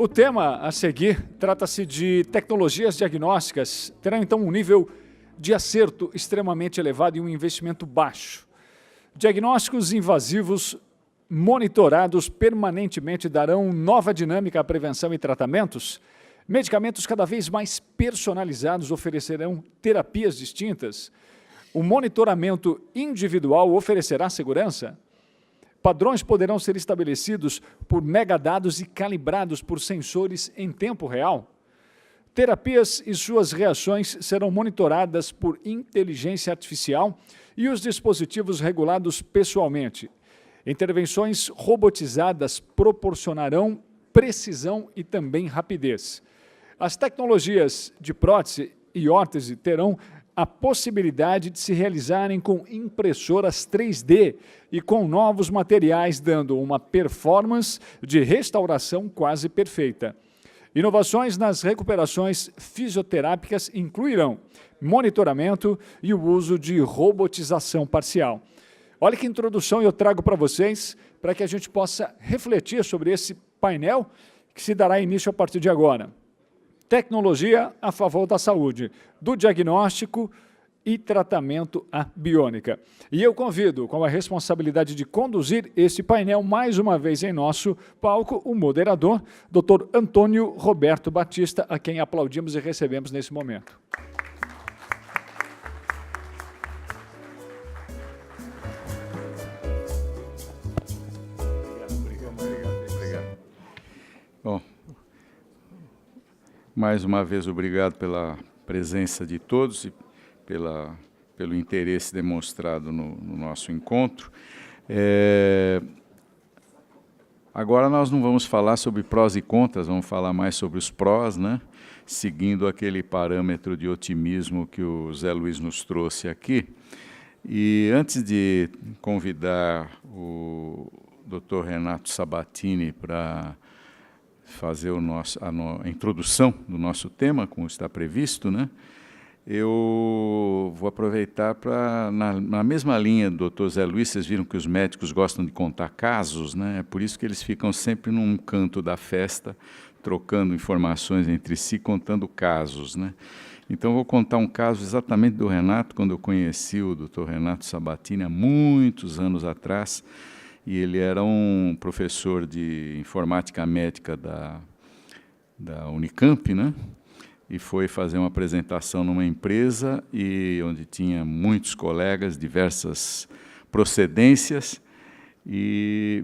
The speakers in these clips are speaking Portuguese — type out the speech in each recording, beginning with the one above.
O tema a seguir trata-se de tecnologias diagnósticas. Terá então um nível de acerto extremamente elevado e um investimento baixo. Diagnósticos invasivos monitorados permanentemente darão nova dinâmica à prevenção e tratamentos. Medicamentos cada vez mais personalizados oferecerão terapias distintas. O monitoramento individual oferecerá segurança. Padrões poderão ser estabelecidos por megadados e calibrados por sensores em tempo real. Terapias e suas reações serão monitoradas por inteligência artificial e os dispositivos regulados pessoalmente. Intervenções robotizadas proporcionarão precisão e também rapidez. As tecnologias de prótese e órtese terão a possibilidade de se realizarem com impressoras 3D e com novos materiais, dando uma performance de restauração quase perfeita. Inovações nas recuperações fisioterápicas incluirão monitoramento e o uso de robotização parcial. Olha que introdução eu trago para vocês, para que a gente possa refletir sobre esse painel que se dará início a partir de agora. Tecnologia a favor da saúde, do diagnóstico e tratamento à biônica. E eu convido, com a responsabilidade de conduzir esse painel mais uma vez em nosso palco, o moderador, Dr. Antônio Roberto Batista, a quem aplaudimos e recebemos nesse momento. Bom, mais uma vez, obrigado pela presença de todos e pelo interesse demonstrado no nosso encontro. Agora nós não vamos falar sobre prós e contras, vamos falar mais sobre os prós, né? Seguindo aquele parâmetro de otimismo que o Zé Luiz nos trouxe aqui. E antes de convidar o Dr. Renato Sabatini para fazer a introdução do nosso tema, como está previsto, né? Eu vou aproveitar para, na mesma linha do Dr. Zé Luiz, vocês viram que os médicos gostam de contar casos, né? É por isso que eles ficam sempre num canto da festa, trocando informações entre si, contando casos, né? Então, vou contar um caso exatamente do Renato, quando eu conheci o Dr. Renato Sabatini, há muitos anos atrás, e ele era um professor de informática médica da Unicamp, né? E foi fazer uma apresentação numa empresa e onde tinha muitos colegas, diversas procedências, e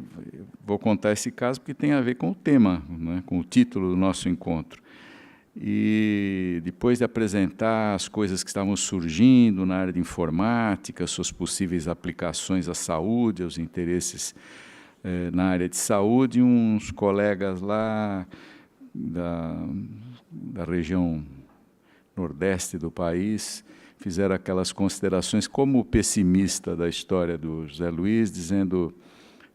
vou contar esse caso porque tem a ver com o tema, né? Com o título do nosso encontro. E depois de apresentar as coisas que estavam surgindo na área de informática, suas possíveis aplicações à saúde, aos interesses na área de saúde, uns colegas lá da região nordeste do país fizeram aquelas considerações como pessimista da história do José Luiz, dizendo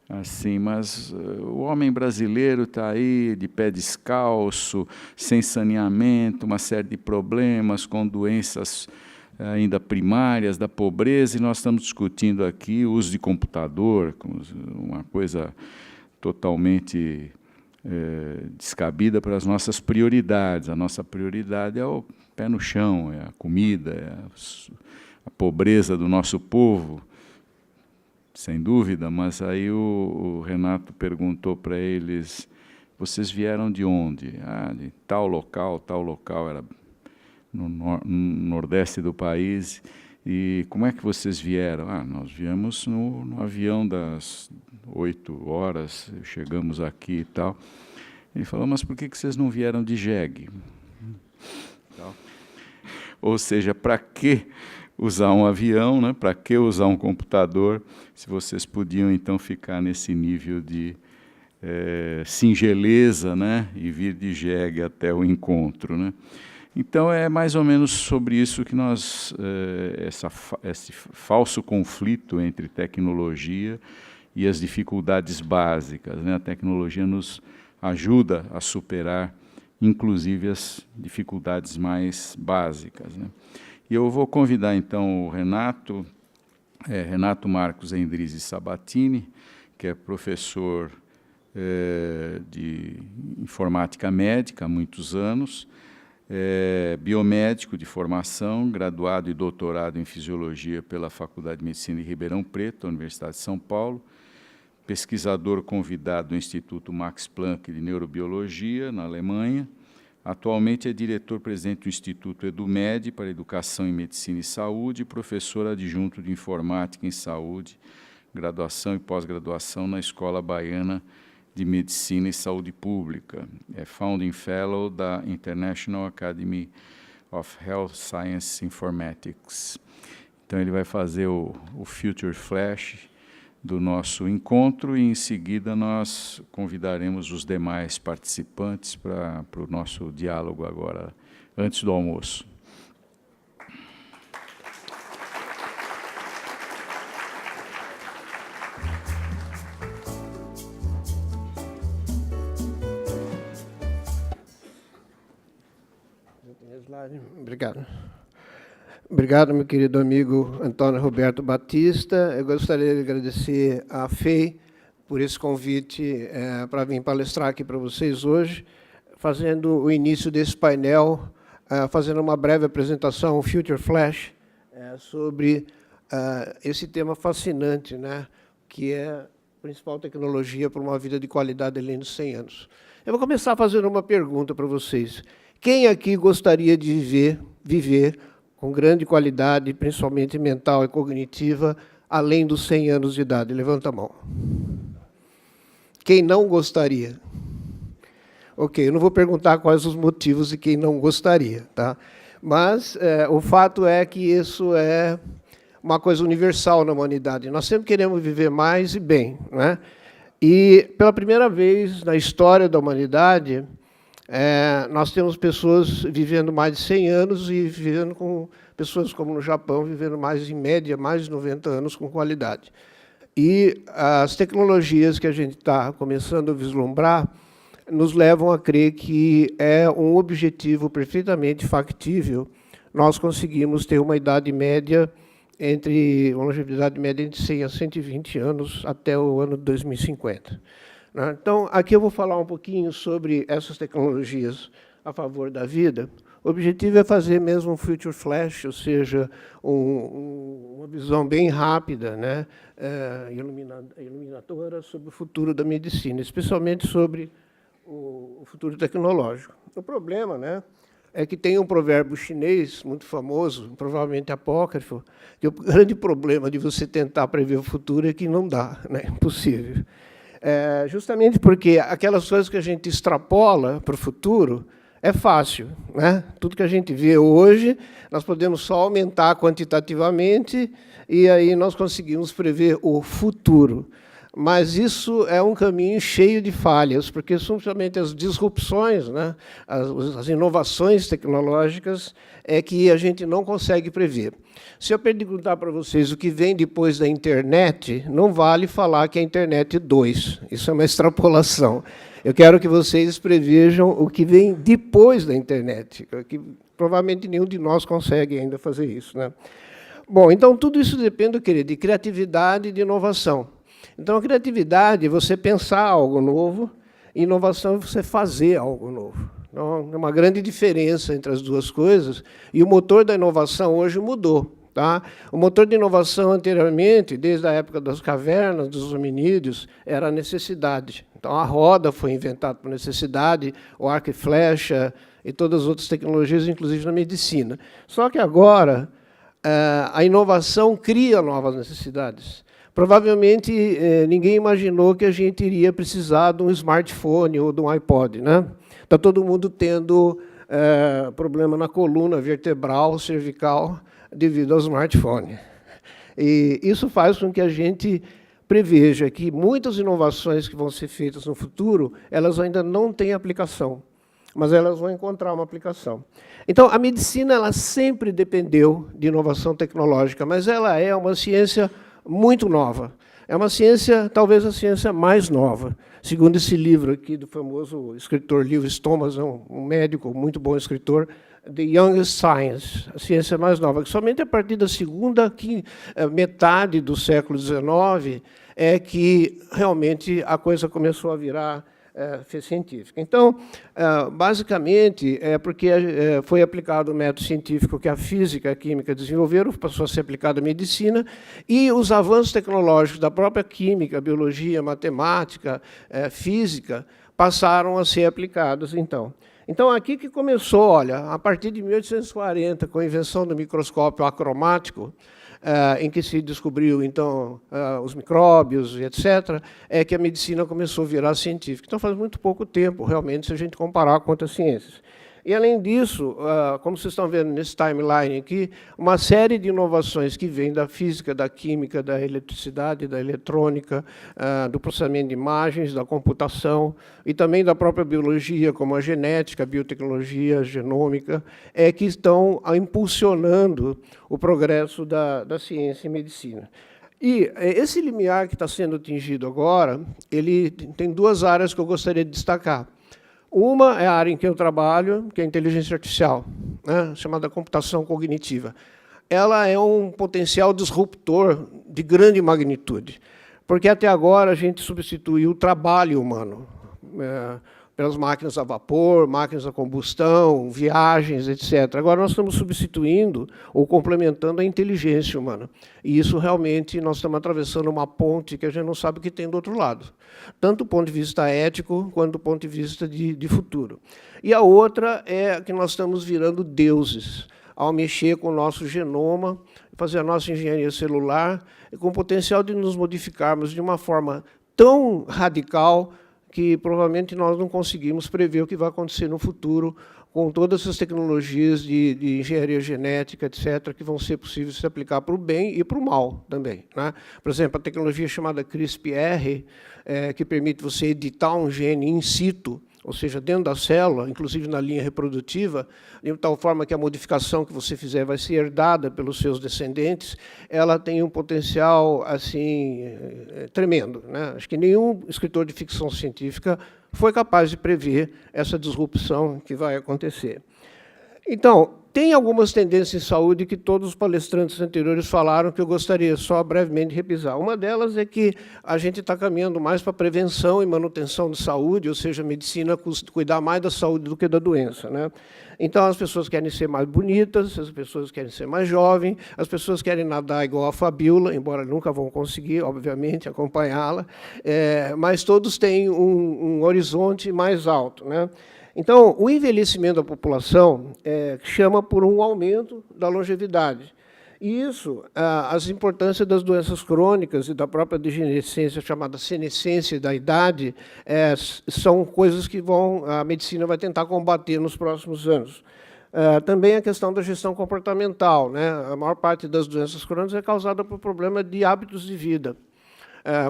assim, mas o homem brasileiro está aí de pé descalço, sem saneamento, uma série de problemas, com doenças ainda primárias da pobreza, e nós estamos discutindo aqui o uso de computador, uma coisa totalmente descabida para as nossas prioridades. A nossa prioridade é o pé no chão, é a comida, é a pobreza do nosso povo, sem dúvida. Mas aí o Renato perguntou para eles, vocês vieram de onde? Ah, de tal local, era no nordeste do país. E como é que vocês vieram? Ah, nós viemos no avião das 8 horas, chegamos aqui e tal. Ele falou, mas por que vocês não vieram de jegue? Ou seja, para que usar um avião, né? Para que usar um computador, se vocês podiam então ficar nesse nível de singeleza, né? E vir de jegue até o encontro, né? Então, é mais ou menos sobre isso que nós, esse falso conflito entre tecnologia e as dificuldades básicas, né? A tecnologia nos ajuda a superar, inclusive, as dificuldades mais básicas, né? E eu vou convidar, então, o Renato Marcos Endrizzi Sabatini, que é professor de informática médica há muitos anos, biomédico de formação, graduado e doutorado em fisiologia pela Faculdade de Medicina de Ribeirão Preto, Universidade de São Paulo, pesquisador convidado do Instituto Max Planck de Neurobiologia, na Alemanha. Atualmente é diretor-presidente do Instituto EduMed para Educação em Medicina e Saúde e professor adjunto de Informática em Saúde, graduação e pós-graduação na Escola Baiana de Medicina e Saúde Pública. É Founding Fellow da International Academy of Health Science Informatics. Então, ele vai fazer o Future Flash do nosso encontro e, em seguida, nós convidaremos os demais participantes para o nosso diálogo agora, antes do almoço. Obrigado. Obrigado, meu querido amigo Antônio Roberto Batista. Eu gostaria de agradecer à FEI por esse convite para vir palestrar aqui para vocês hoje, fazendo o início desse painel, fazendo uma breve apresentação, o Future Flash, sobre esse tema fascinante, né, que é a principal tecnologia para uma vida de qualidade além dos 100 anos. Eu vou começar fazendo uma pergunta para vocês. Quem aqui gostaria de viver com grande qualidade, principalmente mental e cognitiva, além dos 100 anos de idade? Levanta a mão. Quem não gostaria? Ok, eu não vou perguntar quais os motivos de quem não gostaria, tá? Mas o fato é que isso é uma coisa universal na humanidade. Nós sempre queremos viver mais e bem, né? E, pela primeira vez na história da humanidade, nós temos pessoas vivendo mais de 100 anos e vivendo com pessoas como no Japão, vivendo mais, em média, mais de 90 anos com qualidade. E as tecnologias que a gente está começando a vislumbrar nos levam a crer que é um objetivo perfeitamente factível nós conseguimos ter uma idade média uma longevidade média entre 100 a 120 anos até o ano de 2050. Então, aqui eu vou falar um pouquinho sobre essas tecnologias a favor da vida. O objetivo é fazer mesmo um Future Flash, ou seja, uma visão bem rápida, né, iluminadora sobre o futuro da medicina, especialmente sobre o futuro tecnológico. O problema, né, é que tem um provérbio chinês muito famoso, provavelmente apócrifo, que o grande problema de você tentar prever o futuro é que não dá, né, é impossível. Justamente porque aquelas coisas que a gente extrapola para o futuro é fácil, né? Tudo que a gente vê hoje, nós podemos só aumentar quantitativamente e aí nós conseguimos prever o futuro. Mas isso é um caminho cheio de falhas, porque são somente as disrupções, né, as inovações tecnológicas, é que a gente não consegue prever. Se eu perguntar para vocês o que vem depois da internet, não vale falar que é a internet 2. Isso é uma extrapolação. Eu quero que vocês prevejam o que vem depois da internet, que provavelmente nenhum de nós consegue ainda fazer isso, né? Bom, então tudo isso depende, querido, de criatividade e de inovação. Então, a criatividade é você pensar algo novo, e inovação é você fazer algo novo. Então, é uma grande diferença entre as duas coisas, e o motor da inovação hoje mudou. Tá? O motor de inovação anteriormente, desde a época das cavernas, dos hominídeos, era a necessidade. Então, a roda foi inventada por necessidade, o arco e flecha e todas as outras tecnologias, inclusive na medicina. Só que agora, a inovação cria novas necessidades. Provavelmente, ninguém imaginou que a gente iria precisar de um smartphone ou de um iPod, né? Está todo mundo tendo problema na coluna vertebral, cervical, devido ao smartphone. E isso faz com que a gente preveja que muitas inovações que vão ser feitas no futuro, elas ainda não têm aplicação, mas elas vão encontrar uma aplicação. Então, a medicina ela sempre dependeu de inovação tecnológica, mas ela é uma ciência muito nova. É uma ciência, talvez a ciência mais nova. Segundo esse livro aqui do famoso escritor Lewis Thomas, um médico muito bom escritor, The Youngest Science, a ciência mais nova, que somente a partir da segunda metade do século XIX é que realmente a coisa começou a virar científica. Então, basicamente, é porque foi aplicado o método científico que a física e a química desenvolveram, passou a ser aplicado à medicina, e os avanços tecnológicos da própria química, biologia, matemática, física, passaram a ser aplicados, então. Então, aqui que começou, olha, a partir de 1840, com a invenção do microscópio acromático, em que se descobriu, então, os micróbios, etc., é que a medicina começou a virar científica. Então, faz muito pouco tempo, realmente, se a gente comparar com outras ciências. E, além disso, como vocês estão vendo nesse timeline aqui, uma série de inovações que vêm da física, da química, da eletricidade, da eletrônica, do processamento de imagens, da computação, e também da própria biologia, como a genética, a biotecnologia, a genômica, que estão impulsionando o progresso da ciência e medicina. E esse limiar que está sendo atingido agora, ele tem duas áreas que eu gostaria de destacar. Uma é a área em que eu trabalho, que é a inteligência artificial, né, chamada computação cognitiva. Ela é um potencial disruptor de grande magnitude, porque até agora a gente substituiu o trabalho humano pelas máquinas a vapor, máquinas a combustão, viagens, etc. Agora nós estamos substituindo ou complementando a inteligência humana. E isso realmente nós estamos atravessando uma ponte que a gente não sabe o que tem do outro lado, tanto do ponto de vista ético quanto do ponto de vista de futuro. E a outra é que nós estamos virando deuses ao mexer com o nosso genoma, fazer a nossa engenharia celular, com o potencial de nos modificarmos de uma forma tão radical que provavelmente nós não conseguimos prever o que vai acontecer no futuro com todas essas tecnologias de engenharia genética, etc., que vão ser possíveis de se aplicar para o bem e para o mal também, né? Por exemplo, a tecnologia chamada CRISPR, que permite você editar um gene in situ, ou seja, dentro da célula, inclusive na linha reprodutiva, de tal forma que a modificação que você fizer vai ser herdada pelos seus descendentes, ela tem um potencial assim tremendo, né? Acho que nenhum escritor de ficção científica foi capaz de prever essa disrupção que vai acontecer. Então, tem algumas tendências em saúde que todos os palestrantes anteriores falaram que eu gostaria só brevemente de repisar. Uma delas é que a gente está caminhando mais para prevenção e manutenção de saúde, ou seja, a medicina cuidar mais da saúde do que da doença, né? Então, as pessoas querem ser mais bonitas, as pessoas querem ser mais jovens, as pessoas querem nadar igual a Fabiola, embora nunca vão conseguir, obviamente, acompanhá-la, mas todos têm um horizonte mais alto, né? Então, o envelhecimento da população chama por um aumento da longevidade. E isso, as importâncias das doenças crônicas e da própria degenerescência, chamada senescência da idade, são coisas que a medicina vai tentar combater nos próximos anos. Também a questão da gestão comportamental, né? A maior parte das doenças crônicas é causada por problema de hábitos de vida,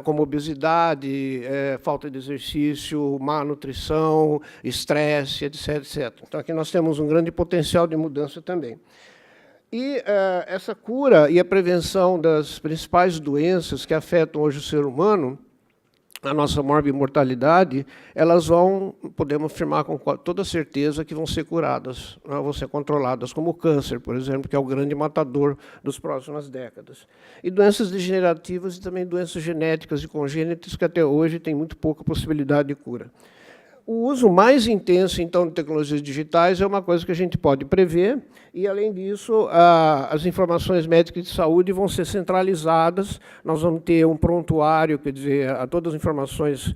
como obesidade, falta de exercício, má nutrição, estresse, etc., etc. Então, aqui nós temos um grande potencial de mudança também. E essa cura e a prevenção das principais doenças que afetam hoje o ser humano, a nossa morbimortalidade, elas podemos afirmar com toda certeza que vão ser curadas, vão ser controladas, como o câncer, por exemplo, que é o grande matador das próximas décadas. E doenças degenerativas e também doenças genéticas e congênitas que até hoje têm muito pouca possibilidade de cura. O uso mais intenso, então, de tecnologias digitais é uma coisa que a gente pode prever, e, além disso, as informações médicas de saúde vão ser centralizadas, nós vamos ter um prontuário, quer dizer, todas as informações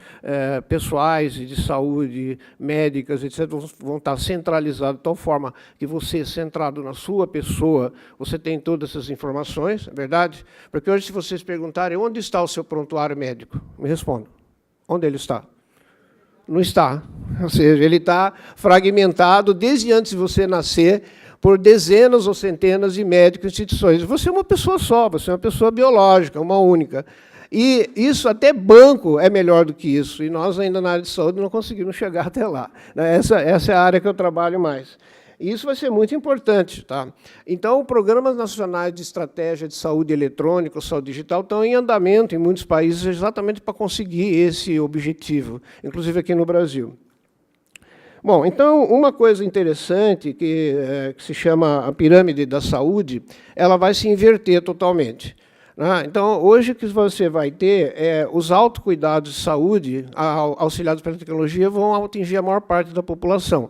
pessoais e de saúde, médicas, etc., vão estar centralizadas de tal forma que você, centrado na sua pessoa, você tem todas essas informações, é verdade? Porque hoje, se vocês perguntarem onde está o seu prontuário médico, me respondam, onde ele está? Não está. Ou seja, ele está fragmentado desde antes de você nascer por dezenas ou centenas de médicos e instituições. Você é uma pessoa só, você é uma pessoa biológica, uma única. E isso, até banco, é melhor do que isso. E nós, ainda na área de saúde, não conseguimos chegar até lá. Essa é a área que eu trabalho mais. E isso vai ser muito importante, tá? Então, programas nacionais de estratégia de saúde eletrônica, saúde digital, estão em andamento em muitos países exatamente para conseguir esse objetivo, inclusive aqui no Brasil. Bom, então, uma coisa interessante que se chama a pirâmide da saúde, ela vai se inverter totalmente. Né? Então, hoje o que você vai ter é os autocuidados de saúde, auxiliados pela tecnologia, vão atingir a maior parte da população.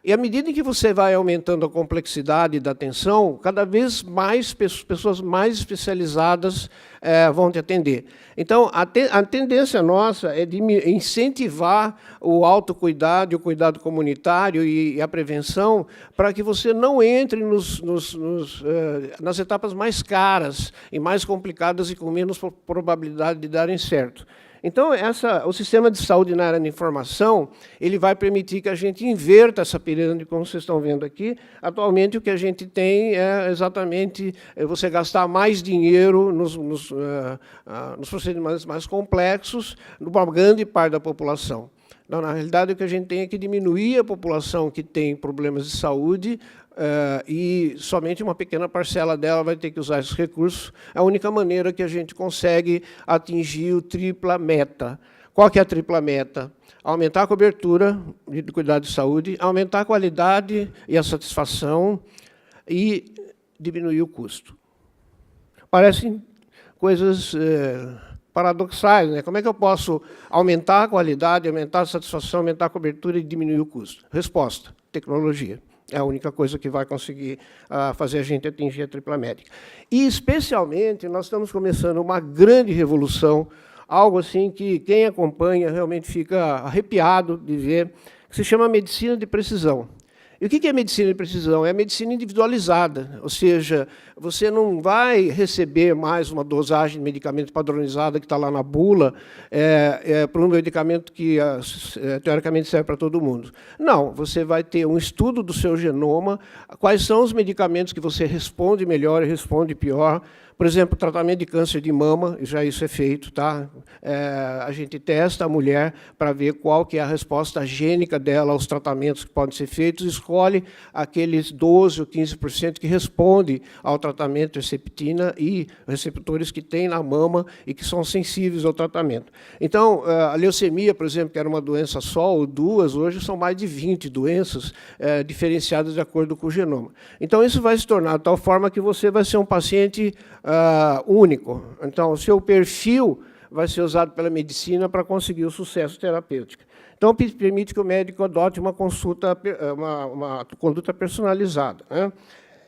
E à medida que você vai aumentando a complexidade da atenção, cada vez mais pessoas mais especializadas vão te atender. Então, a tendência nossa é de incentivar o autocuidado, o cuidado comunitário e a prevenção para que você não entre nas etapas mais caras e mais complicadas e com menos probabilidade de darem certo. Então, o sistema de saúde na área da informação, ele vai permitir que a gente inverta essa pirâmide, como vocês estão vendo aqui. Atualmente, o que a gente tem é exatamente você gastar mais dinheiro nos procedimentos mais complexos, numa grande parte da população. Então, na realidade, o que a gente tem é que diminuir a população que tem problemas de saúde, e somente uma pequena parcela dela vai ter que usar esses recursos. É a única maneira que a gente consegue atingir o tripla meta. Qual que é a tripla meta? Aumentar a cobertura de cuidado de saúde, aumentar a qualidade e a satisfação e diminuir o custo. Parecem coisas paradoxais, né? Como é que eu posso aumentar a qualidade, aumentar a satisfação, aumentar a cobertura e diminuir o custo? Resposta: tecnologia. É a única coisa que vai conseguir fazer a gente atingir a tripla métrica. E, especialmente, nós estamos começando uma grande revolução, algo assim que quem acompanha realmente fica arrepiado de ver, que se chama medicina de precisão. E o que é medicina de precisão? É a medicina individualizada, ou seja, você não vai receber mais uma dosagem de medicamento padronizada que está lá na bula, para um medicamento que, teoricamente, serve para todo mundo. Não, você vai ter um estudo do seu genoma, quais são os medicamentos que você responde melhor e responde pior. Por exemplo, tratamento de câncer de mama, já isso é feito, tá? A gente testa a mulher para ver qual que é a resposta gênica dela aos tratamentos que podem ser feitos, escolhe aqueles 12% ou 15% que respondem ao tratamento de Herceptina e receptores que tem na mama e que são sensíveis ao tratamento. Então, a leucemia, por exemplo, que era uma doença só ou duas, hoje são mais de 20 doenças diferenciadas de acordo com o genoma. Então, isso vai se tornar de tal forma que você vai ser um paciente único. Então, o seu perfil vai ser usado pela medicina para conseguir o sucesso terapêutico. Então, permite que o médico adote uma conduta personalizada, né?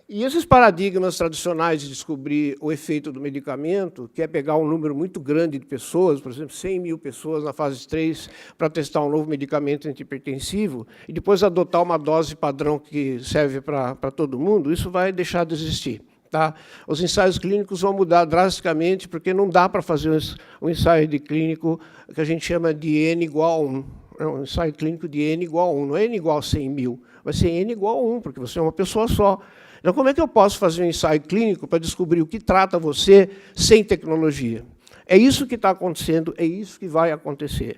E esses paradigmas tradicionais de descobrir o efeito do medicamento, que é pegar um número muito grande de pessoas, por exemplo, 100 mil pessoas na fase 3, para testar um novo medicamento antihipertensivo, e depois adotar uma dose padrão que serve para todo mundo, isso vai deixar de existir. Tá? Os ensaios clínicos vão mudar drasticamente, porque não dá para fazer um ensaio de clínico que a gente chama de N igual a 1. É um ensaio clínico de N igual a 1, não é N igual a 100 mil, vai ser N igual a 1, porque você é uma pessoa só. Então, como é que eu posso fazer um ensaio clínico para descobrir o que trata você sem tecnologia? É isso que está acontecendo, é isso que vai acontecer.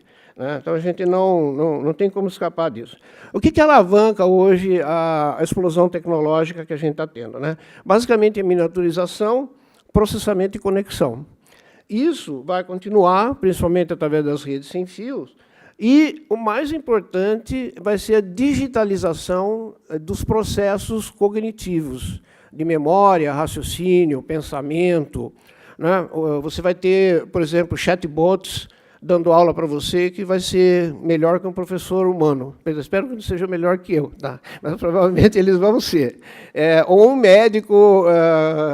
Então, a gente não tem como escapar disso. O que alavanca hoje a explosão tecnológica que a gente está tendo? Basicamente, é miniaturização, processamento e conexão. Isso vai continuar, principalmente através das redes sem fios, e o mais importante vai ser a digitalização dos processos cognitivos, de memória, raciocínio, pensamento. Você vai ter, por exemplo, chatbots dando aula para você, que vai ser melhor que um professor humano. Eu espero que não seja melhor que eu, tá? Mas provavelmente eles vão ser. Ou um médico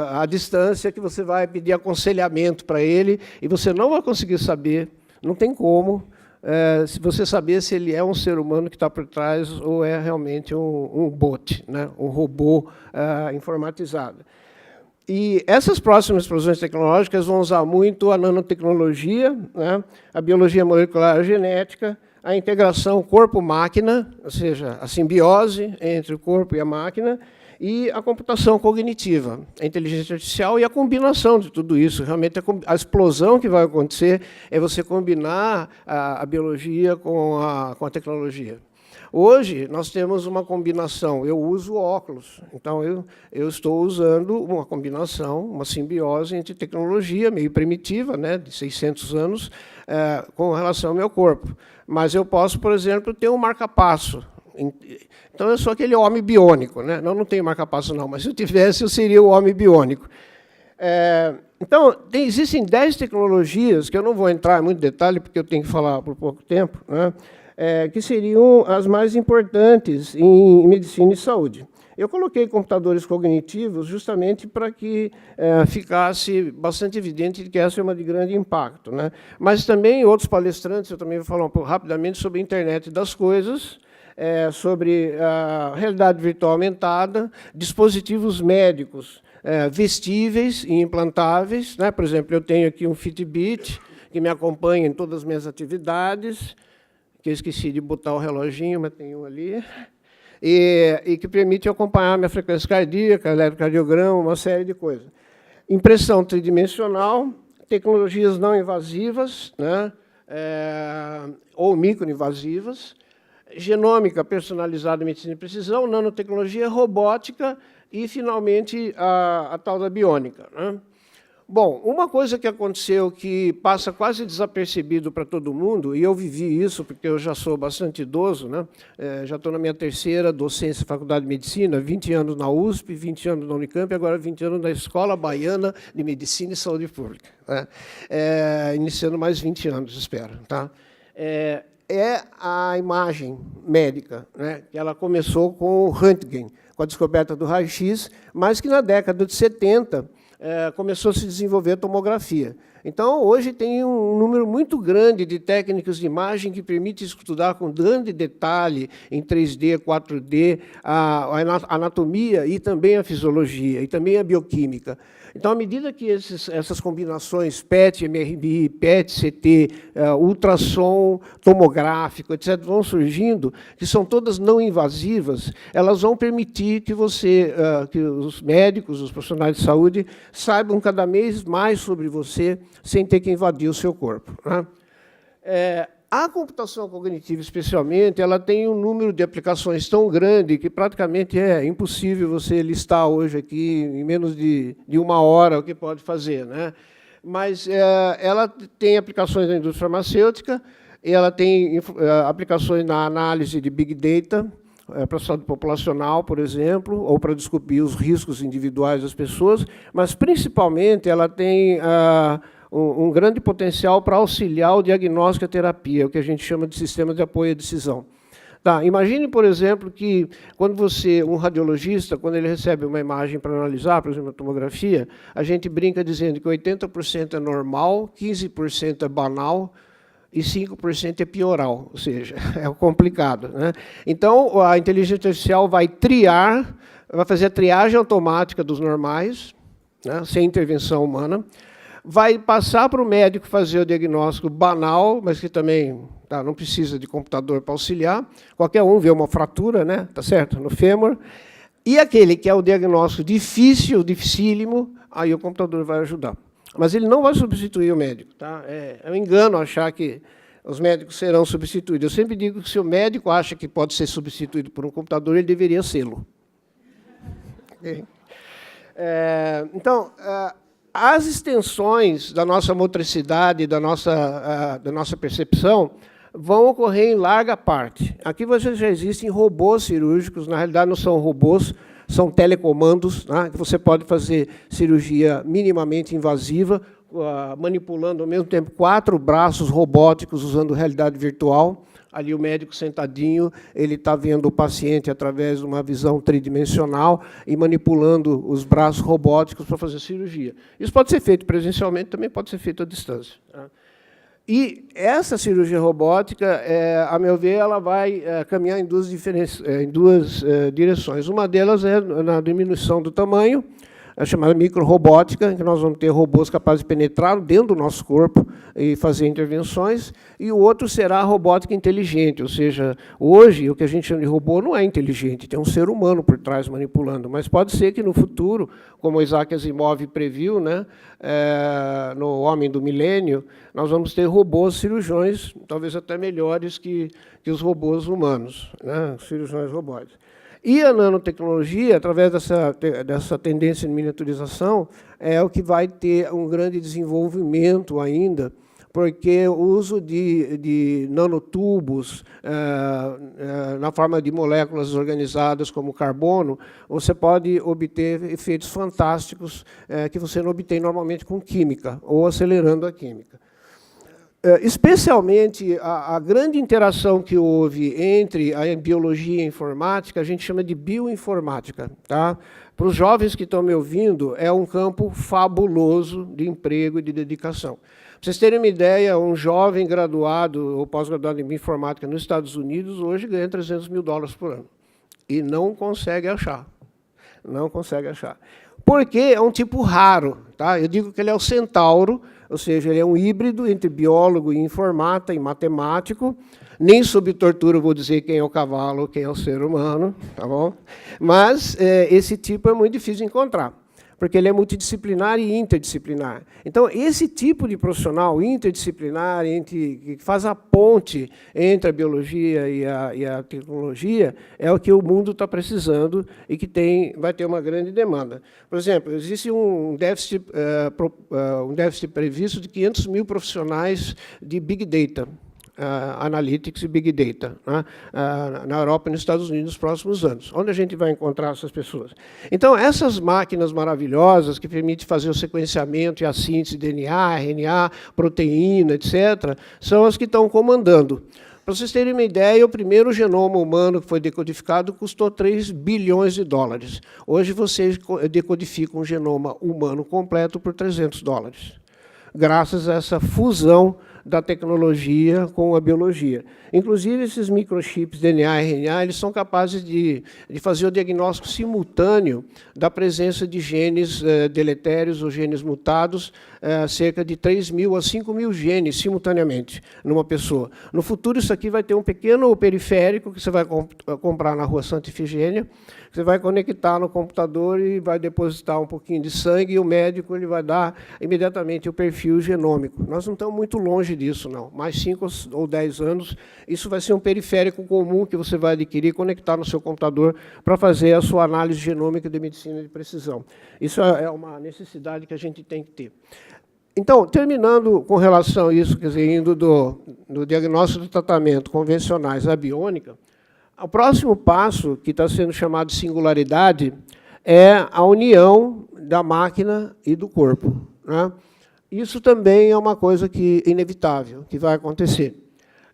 à distância, que você vai pedir aconselhamento para ele, e você não vai conseguir saber, não tem como, se você saber se ele é um ser humano que está por trás ou é realmente um bot, né? Um robô informatizado. E essas próximas explosões tecnológicas vão usar muito a nanotecnologia, né? A biologia molecular, a genética, a integração corpo-máquina, ou seja, a simbiose entre o corpo e a máquina, e a computação cognitiva, a inteligência artificial e a combinação de tudo isso. Realmente, a explosão que vai acontecer é você combinar a biologia com a tecnologia. Hoje, nós temos uma combinação. Eu uso óculos, então eu estou usando uma combinação, uma simbiose entre tecnologia, meio primitiva, né, de 600 anos, com relação ao meu corpo. Mas eu posso, por exemplo, ter um marca-passo. Então, eu sou aquele homem biônico, né? Não tenho marca-passo, não, mas se eu tivesse, eu seria o homem biônico. Então, existem 10 tecnologias, que eu não vou entrar em muito detalhe, porque eu tenho que falar por pouco tempo, né? Que seriam as mais importantes em medicina e saúde. Eu coloquei computadores cognitivos justamente para que ficasse bastante evidente que essa é uma de grande impacto, né? Mas também outros palestrantes, eu também vou falar um pouco rapidamente sobre a internet das coisas, sobre a realidade virtual aumentada, dispositivos médicos vestíveis e implantáveis, né? Por exemplo, eu tenho aqui um Fitbit que me acompanha em todas as minhas atividades, que eu esqueci de botar o reloginho, mas tem um ali. E que permite acompanhar minha frequência cardíaca, eletrocardiograma, uma série de coisas. Impressão tridimensional, tecnologias não invasivas, né, ou microinvasivas, genômica personalizada em medicina de precisão, nanotecnologia, robótica e, finalmente, a tal da biônica, né? Bom, uma coisa que aconteceu que passa quase desapercebido para todo mundo, e eu vivi isso porque eu já sou bastante idoso, né? Já estou na minha terceira docência na Faculdade de Medicina, 20 anos na USP, 20 anos na Unicamp, e agora 20 anos na Escola Baiana de Medicina e Saúde Pública, né? Iniciando mais 20 anos, espero. Tá? É a imagem médica, né? Que ela começou com o Röntgen, com a descoberta do raio-x, mas que na década de 70 começou a se desenvolver a tomografia. Então, hoje tem um número muito grande de técnicas de imagem que permite estudar com grande detalhe, em 3D, 4D, a anatomia e também a fisiologia, e também a bioquímica. Então, à medida que essas combinações PET, MRI, PET, CT, ultrassom tomográfico, etc., vão surgindo, que são todas não invasivas, elas vão permitir que que os médicos, os profissionais de saúde, saibam cada vez mais sobre você, sem ter que invadir o seu corpo, né? A computação cognitiva, especialmente, ela tem um número de aplicações tão grande que praticamente é impossível você listar hoje aqui, em menos de uma hora, o que pode fazer, né? Mas ela tem aplicações na indústria farmacêutica, ela tem aplicações na análise de Big Data, para a saúde populacional, por exemplo, ou para descobrir os riscos individuais das pessoas, mas, principalmente, ela tem um grande potencial para auxiliar o diagnóstico e a terapia, o que a gente chama de sistema de apoio à decisão. Tá, imagine, por exemplo, que quando um radiologista, quando ele recebe uma imagem para analisar, por exemplo, a tomografia, a gente brinca dizendo que 80% é normal, 15% é banal, e 5% é pioral, ou seja, é complicado, né? Então, a inteligência artificial vai fazer a triagem automática dos normais, né, sem intervenção humana, vai passar para o médico fazer o diagnóstico banal, mas que também não precisa de computador para auxiliar. Qualquer um vê uma fratura, né, tá certo, no fêmur. E aquele que é o diagnóstico difícil, dificílimo, aí o computador vai ajudar. Mas ele não vai substituir o médico. Tá? É um engano achar que os médicos serão substituídos. Eu sempre digo que se o médico acha que pode ser substituído por um computador, ele deveria sê-lo. Então, as extensões da nossa motricidade, da nossa percepção, vão ocorrer em larga parte. Aqui já existem robôs cirúrgicos, na realidade não são robôs, são telecomandos, né, que você pode fazer cirurgia minimamente invasiva, manipulando ao mesmo tempo 4 braços robóticos usando realidade virtual. Ali o médico sentadinho, ele está vendo o paciente através de uma visão tridimensional e manipulando os braços robóticos para fazer cirurgia. Isso pode ser feito presencialmente, também pode ser feito à distância. E essa cirurgia robótica, a meu ver, ela vai caminhar em duas direções. Uma delas é na diminuição do tamanho, é chamada microrobótica, em que nós vamos ter robôs capazes de penetrar dentro do nosso corpo e fazer intervenções, e o outro será a robótica inteligente, ou seja, hoje o que a gente chama de robô não é inteligente, tem um ser humano por trás manipulando, mas pode ser que no futuro, como o Isaac Asimov previu, né, no Homem do Milênio, nós vamos ter robôs cirurgiões, talvez até melhores que os robôs humanos, né, cirurgiões robóticos. E a nanotecnologia, através dessa tendência de miniaturização, é o que vai ter um grande desenvolvimento ainda porque o uso de nanotubos na forma de moléculas organizadas como carbono, você pode obter efeitos fantásticos que você não obtém normalmente com química, ou acelerando a química. Especialmente, a grande interação que houve entre a biologia e a informática, a gente chama de bioinformática. Tá? Para os jovens que estão me ouvindo, é um campo fabuloso de emprego e de dedicação. Para vocês terem uma ideia, um jovem graduado ou pós-graduado em bioinformática nos Estados Unidos, hoje ganha $300 mil por ano. E não consegue achar. Não consegue achar. Porque é um tipo raro. Tá? Eu digo que ele é o centauro, ou seja, ele é um híbrido entre biólogo e informática e matemático. Nem sob tortura vou dizer quem é o cavalo ou quem é o ser humano, tá bom? Mas esse tipo é muito difícil de encontrar, porque ele é multidisciplinar e interdisciplinar. Então, esse tipo de profissional interdisciplinar, que faz a ponte entre a biologia e a tecnologia, é o que o mundo está precisando e que vai ter uma grande demanda. Por exemplo, existe um déficit previsto de 500 mil profissionais de Big Data, Analytics e Big Data, né, na Europa e nos Estados Unidos nos próximos anos. Onde a gente vai encontrar essas pessoas? Então, essas máquinas maravilhosas que permitem fazer o sequenciamento e a síntese de DNA, RNA, proteína, etc., são as que estão comandando. Para vocês terem uma ideia, o primeiro genoma humano que foi decodificado custou $3 bilhões. Hoje, vocês decodificam um genoma humano completo por $300, graças a essa fusão da tecnologia com a biologia. Inclusive, esses microchips DNA e RNA, eles são capazes de fazer o diagnóstico simultâneo da presença de genes deletérios ou genes mutados, cerca de 3.000 a 5.000 genes simultaneamente numa pessoa. No futuro, isso aqui vai ter um pequeno periférico que você vai comprar na Rua Santa Ifigênia, você vai conectar no computador e vai depositar um pouquinho de sangue, e o médico ele vai dar imediatamente o perfil genômico. Nós não estamos muito longe disso, não. Mais 5 ou 10 anos, isso vai ser um periférico comum que você vai adquirir e conectar no seu computador para fazer a sua análise genômica de medicina de precisão. Isso é uma necessidade que a gente tem que ter. Então, terminando com relação a isso, quer dizer, indo do diagnóstico do tratamento convencionais à biônica, o próximo passo, que está sendo chamado de singularidade, é a união da máquina e do corpo, né? Isso também é uma coisa que é inevitável, que vai acontecer.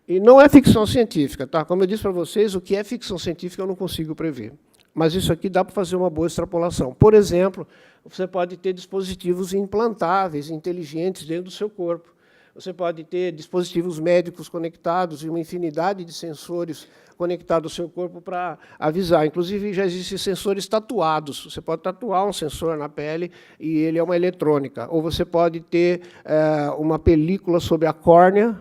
E não é ficção científica, tá? Como eu disse para vocês, o que é ficção científica eu não consigo prever. Mas isso aqui dá para fazer uma boa extrapolação. Por exemplo, você pode ter dispositivos implantáveis, inteligentes, dentro do seu corpo. Você pode ter dispositivos médicos conectados e uma infinidade de sensores conectados ao seu corpo para avisar. Inclusive, já existem sensores tatuados. Você pode tatuar um sensor na pele e ele é uma eletrônica. Ou você pode ter uma película sobre a córnea,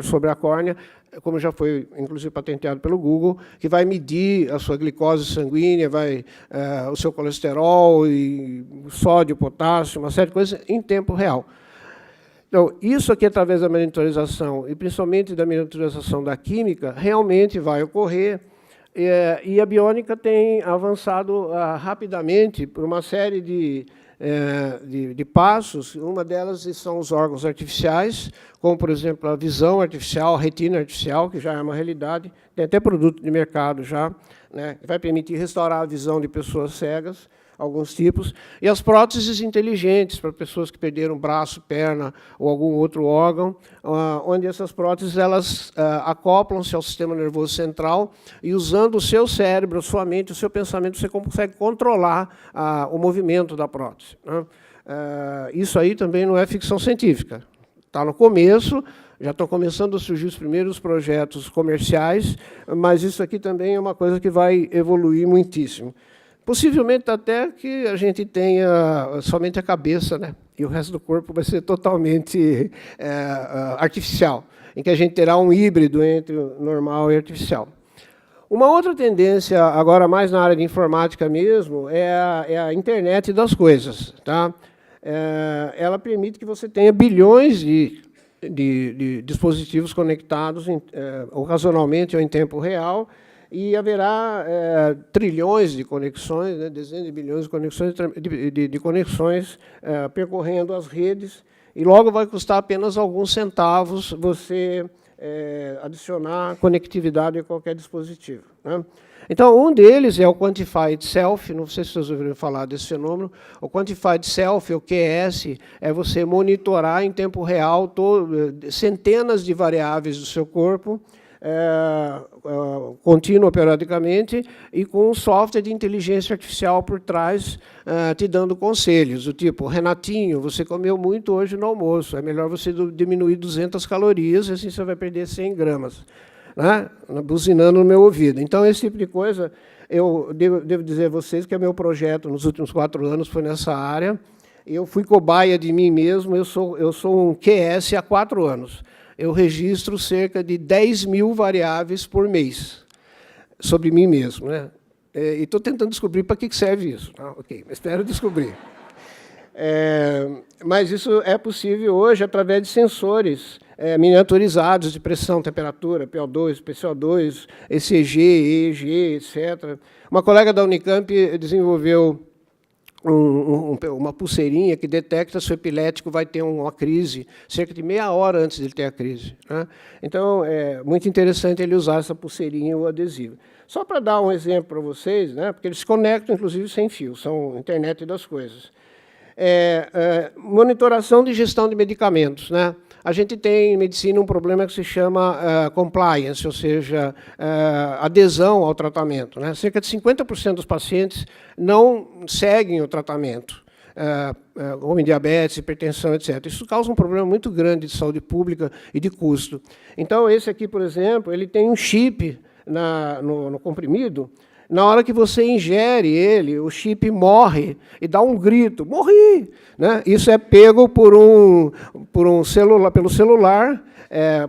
sobre a córnea, como já foi, inclusive, patenteado pelo Google, que vai medir a sua glicose sanguínea, o seu colesterol, e sódio, potássio, uma série de coisas em tempo real. Então, isso aqui, através da monitorização, e principalmente da monitorização da química, realmente vai ocorrer, e a biônica tem avançado rapidamente por uma série de passos. Uma delas são os órgãos artificiais, como, por exemplo, a visão artificial, a retina artificial, que já é uma realidade, tem até produto de mercado já, né, que vai permitir restaurar a visão de pessoas cegas, alguns tipos, e as próteses inteligentes, para pessoas que perderam braço, perna ou algum outro órgão, onde essas próteses elas acoplam-se ao sistema nervoso central e, usando o seu cérebro, a sua mente, o seu pensamento, você consegue controlar o movimento da prótese, né? Isso aí também não é ficção científica. Está no começo, já estão começando a surgir os primeiros projetos comerciais, mas isso aqui também é uma coisa que vai evoluir muitíssimo. Possivelmente até que a gente tenha somente a cabeça, né? E o resto do corpo vai ser totalmente artificial, em que a gente terá um híbrido entre o normal e artificial. Uma outra tendência, agora mais na área de informática mesmo, é a internet das coisas. Tá? Ela permite que você tenha bilhões de dispositivos conectados ocasionalmente ou em tempo real, e haverá trilhões de conexões, né, dezenas de bilhões de conexões, percorrendo as redes, e logo vai custar apenas alguns centavos você adicionar conectividade a qualquer dispositivo, né? Então, um deles é o Quantified Self, não sei se vocês ouviram falar desse fenômeno. O Quantified Self, o QS, é você monitorar em tempo real centenas de variáveis do seu corpo, contínua, periodicamente, e com um software de inteligência artificial por trás, te dando conselhos, do tipo, Renatinho, você comeu muito hoje no almoço, é melhor você diminuir 200 calorias, assim você vai perder 100 gramas. Né? Buzinando no meu ouvido. Então, esse tipo de coisa, eu devo dizer a vocês que o meu projeto nos últimos 4 anos foi nessa área. Eu fui cobaia de mim mesmo, eu sou um QS há 4 anos. Eu registro cerca de 10.000 variáveis por mês sobre mim mesmo, né? E estou tentando descobrir para que serve isso. Ok, espero descobrir. Mas isso é possível hoje através de sensores miniaturizados de pressão, temperatura, PO2, PCO2, ECG, EEG, etc. Uma colega da Unicamp desenvolveu uma pulseirinha que detecta se o epilético vai ter uma crise cerca de meia hora antes de ele ter a crise, né? Então, é muito interessante ele usar essa pulseirinha ou adesivo. Só para dar um exemplo para vocês, né, porque eles se conectam, inclusive, sem fio, são internet das coisas. Monitoração de gestão de medicamentos, né? A gente tem em medicina um problema que se chama compliance, ou seja, adesão ao tratamento, né? Cerca de 50% dos pacientes não seguem o tratamento, como diabetes, hipertensão, etc. Isso causa um problema muito grande de saúde pública e de custo. Então, esse aqui, por exemplo, ele tem um chip no comprimido. Na hora que você ingere ele, o chip morre e dá um grito, morri! Né? Isso é pego pelo celular,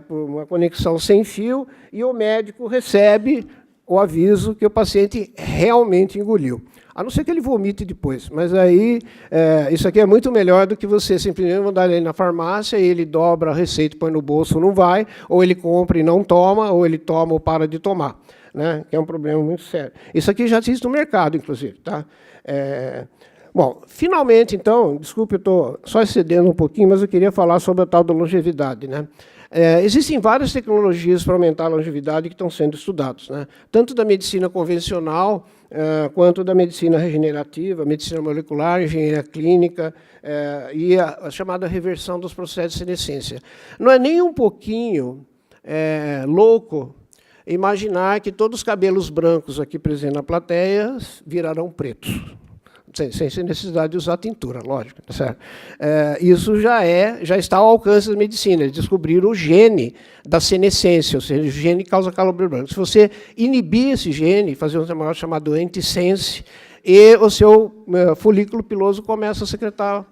por uma conexão sem fio, e o médico recebe o aviso que o paciente realmente engoliu. A não ser que ele vomite depois. Mas aí, isso aqui é muito melhor do que você simplesmente mandar ele na farmácia, e ele dobra a receita, põe no bolso, não vai, ou ele compra e não toma, ou ele toma ou para de tomar. Né, que é um problema muito sério. Isso aqui já existe no mercado, inclusive. Tá? Bom, finalmente, então, desculpe, eu estou só excedendo um pouquinho, mas eu queria falar sobre a tal da longevidade. Né? Existem várias tecnologias para aumentar a longevidade que estão sendo estudadas, né? Tanto da medicina convencional, quanto da medicina regenerativa, medicina molecular, engenharia clínica, e a chamada reversão dos processos de senescência. Não é nem um pouquinho louco imaginar que todos os cabelos brancos aqui presentes na plateia virarão pretos, sem necessidade de usar tintura, lógico. Tá certo? Isso já está ao alcance da medicina. Eles descobriram o gene da senescência, ou seja, o gene que causa cabelo branco. Se você inibir esse gene, fazer um negócio chamado antisense, e o seu folículo piloso começa a secretar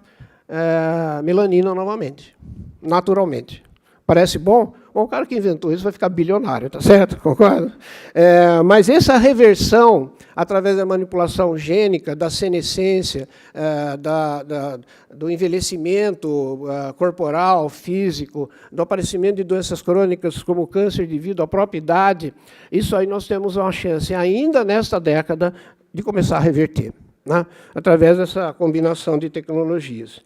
melanina novamente, naturalmente. Parece bom? Bom, o cara que inventou isso vai ficar bilionário, tá certo? Concorda? Mas essa reversão, através da manipulação gênica, da senescência, do envelhecimento corporal, físico, do aparecimento de doenças crônicas como câncer devido à própria idade, isso aí nós temos uma chance, ainda nesta década, de começar a reverter, né? Através dessa combinação de tecnologias.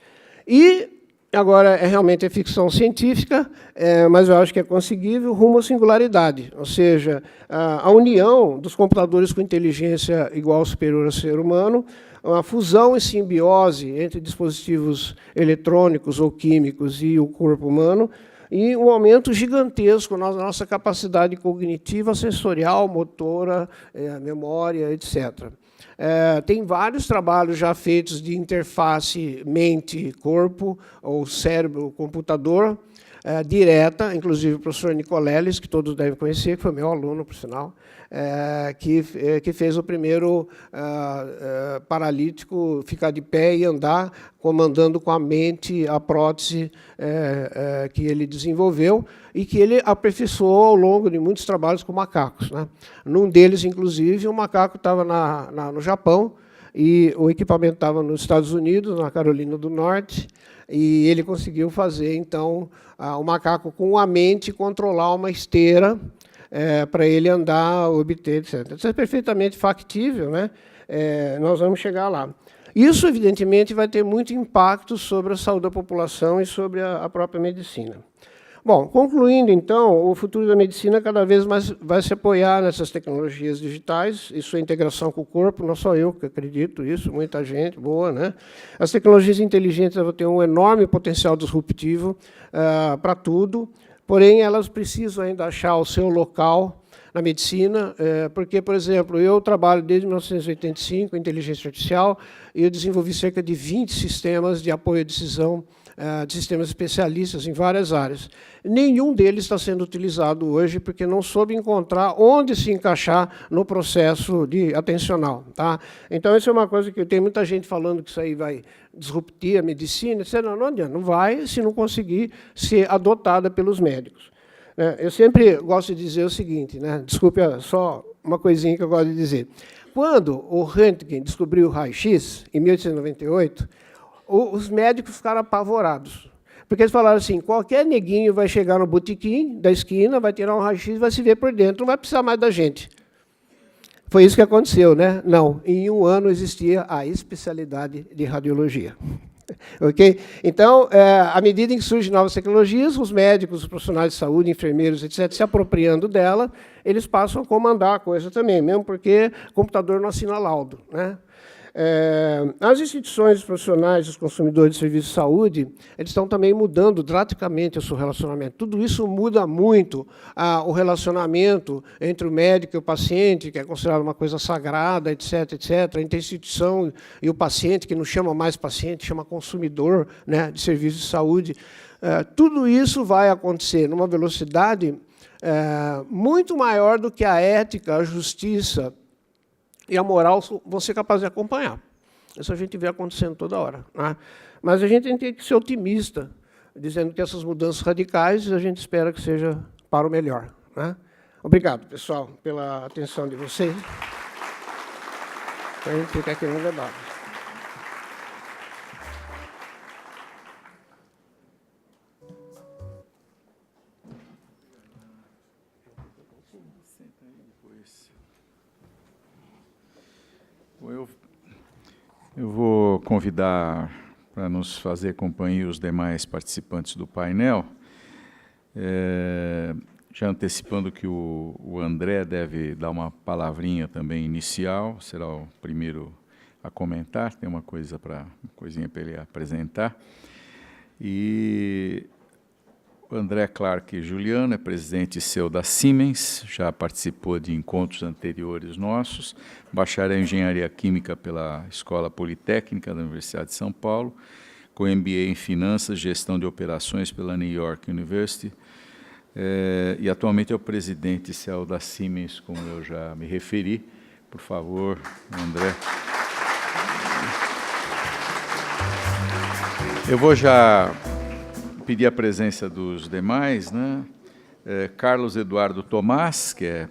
E agora, realmente é ficção científica, mas eu acho que é conseguível rumo à singularidade, ou seja, a união dos computadores com inteligência igual ou superior ao ser humano, uma fusão e simbiose entre dispositivos eletrônicos ou químicos e o corpo humano, e um aumento gigantesco na nossa capacidade cognitiva, sensorial, motora, memória, etc. Tem vários trabalhos já feitos de interface mente-corpo, ou cérebro-computador, direta, inclusive o professor Nicoleles, que todos devem conhecer, que foi meu aluno, por sinal, que fez o primeiro paralítico ficar de pé e andar, comandando com a mente a prótese que ele desenvolveu e que ele aperfeiçoou ao longo de muitos trabalhos com macacos, né? Num deles, inclusive, o macaco estava no Japão e o equipamento estava nos Estados Unidos, na Carolina do Norte, e ele conseguiu fazer, então, o macaco com a mente controlar uma esteira para ele andar, obter, etc. Isso é perfeitamente factível, né? Nós vamos chegar lá. Isso, evidentemente, vai ter muito impacto sobre a saúde da população e sobre a própria medicina. Bom, concluindo, então, o futuro da medicina cada vez mais vai se apoiar nessas tecnologias digitais e sua integração com o corpo, não só eu que acredito isso, muita gente boa, né? As tecnologias inteligentes vão ter um enorme potencial disruptivo para tudo, porém, elas precisam ainda achar o seu local na medicina, porque, por exemplo, eu trabalho desde 1985 em inteligência artificial e eu desenvolvi cerca de 20 sistemas de apoio à decisão, de sistemas especialistas em várias áreas. Nenhum deles está sendo utilizado hoje porque não soube encontrar onde se encaixar no processo atencional. Tá? Então, isso é uma coisa que tem muita gente falando que isso aí vai disruptir a medicina. Não adianta, não vai se não conseguir ser adotada pelos médicos. Eu sempre gosto de dizer o seguinte, né? Desculpe, só uma coisinha que eu gosto de dizer. Quando o Röntgen descobriu o raio-x, em 1898, os médicos ficaram apavorados. Porque eles falaram assim, qualquer neguinho vai chegar no botequim da esquina, vai tirar um raio-x, vai se ver por dentro, não vai precisar mais da gente. Foi isso que aconteceu, né? Não, em um ano existia a especialidade de radiologia. Okay? Então, à medida em que surgem novas tecnologias, os médicos, os profissionais de saúde, enfermeiros, etc., se apropriando dela, eles passam a comandar a coisa também, mesmo porque o computador não assina laudo, né? As instituições profissionais, os consumidores de serviços de saúde, eles estão também mudando drasticamente o seu relacionamento. Tudo isso muda muito o relacionamento entre o médico e o paciente, que é considerado uma coisa sagrada, etc., etc., entre a instituição e o paciente, que não chama mais paciente, chama consumidor, né, de serviços de saúde. Tudo isso vai acontecer numa velocidade muito maior do que a ética, a justiça e a moral vão ser capazes de acompanhar. Isso a gente vê acontecendo toda hora, né? Mas a gente tem que ser otimista, dizendo que essas mudanças radicais a gente espera que seja para o melhor, né? Obrigado, pessoal, pela atenção de vocês. A gente fica aqui no debate. Eu vou convidar para nos fazer companhia os demais participantes do painel, já antecipando que o André deve dar uma palavrinha também inicial, será o primeiro a comentar, tem uma coisinha para ele apresentar. E o André Clark Juliano é presidente CEO da Siemens, já participou de encontros anteriores nossos, bacharel em Engenharia Química pela Escola Politécnica da Universidade de São Paulo, com MBA em Finanças e Gestão de Operações pela New York University, e atualmente é o presidente CEO da Siemens, como eu já me referi. Por favor, André. Eu vou já pedir a presença dos demais, né? Carlos Eduardo Tomás, que é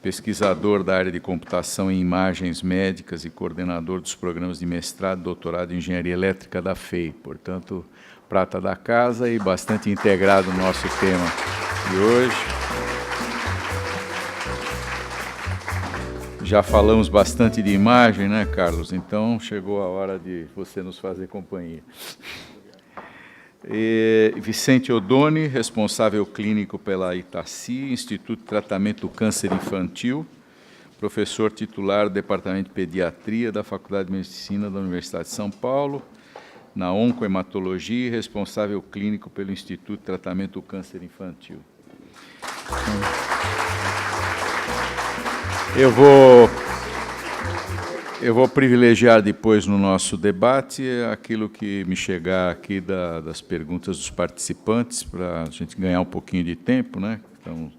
pesquisador da área de computação em imagens médicas e coordenador dos programas de mestrado e doutorado em engenharia elétrica da FEI, portanto, prata da casa e bastante integrado no nosso tema de hoje. Já falamos bastante de imagem, né, Carlos? Então, chegou a hora de você nos fazer companhia. Vicente Odoni, responsável clínico pela Itaci, Instituto de Tratamento do Câncer Infantil, professor titular do Departamento de Pediatria da Faculdade de Medicina da Universidade de São Paulo, na oncohematologia, responsável clínico pelo Instituto de Tratamento do Câncer Infantil. Eu vou privilegiar depois no nosso debate aquilo que me chegar aqui das perguntas dos participantes, para a gente ganhar um pouquinho de tempo, né? Estamos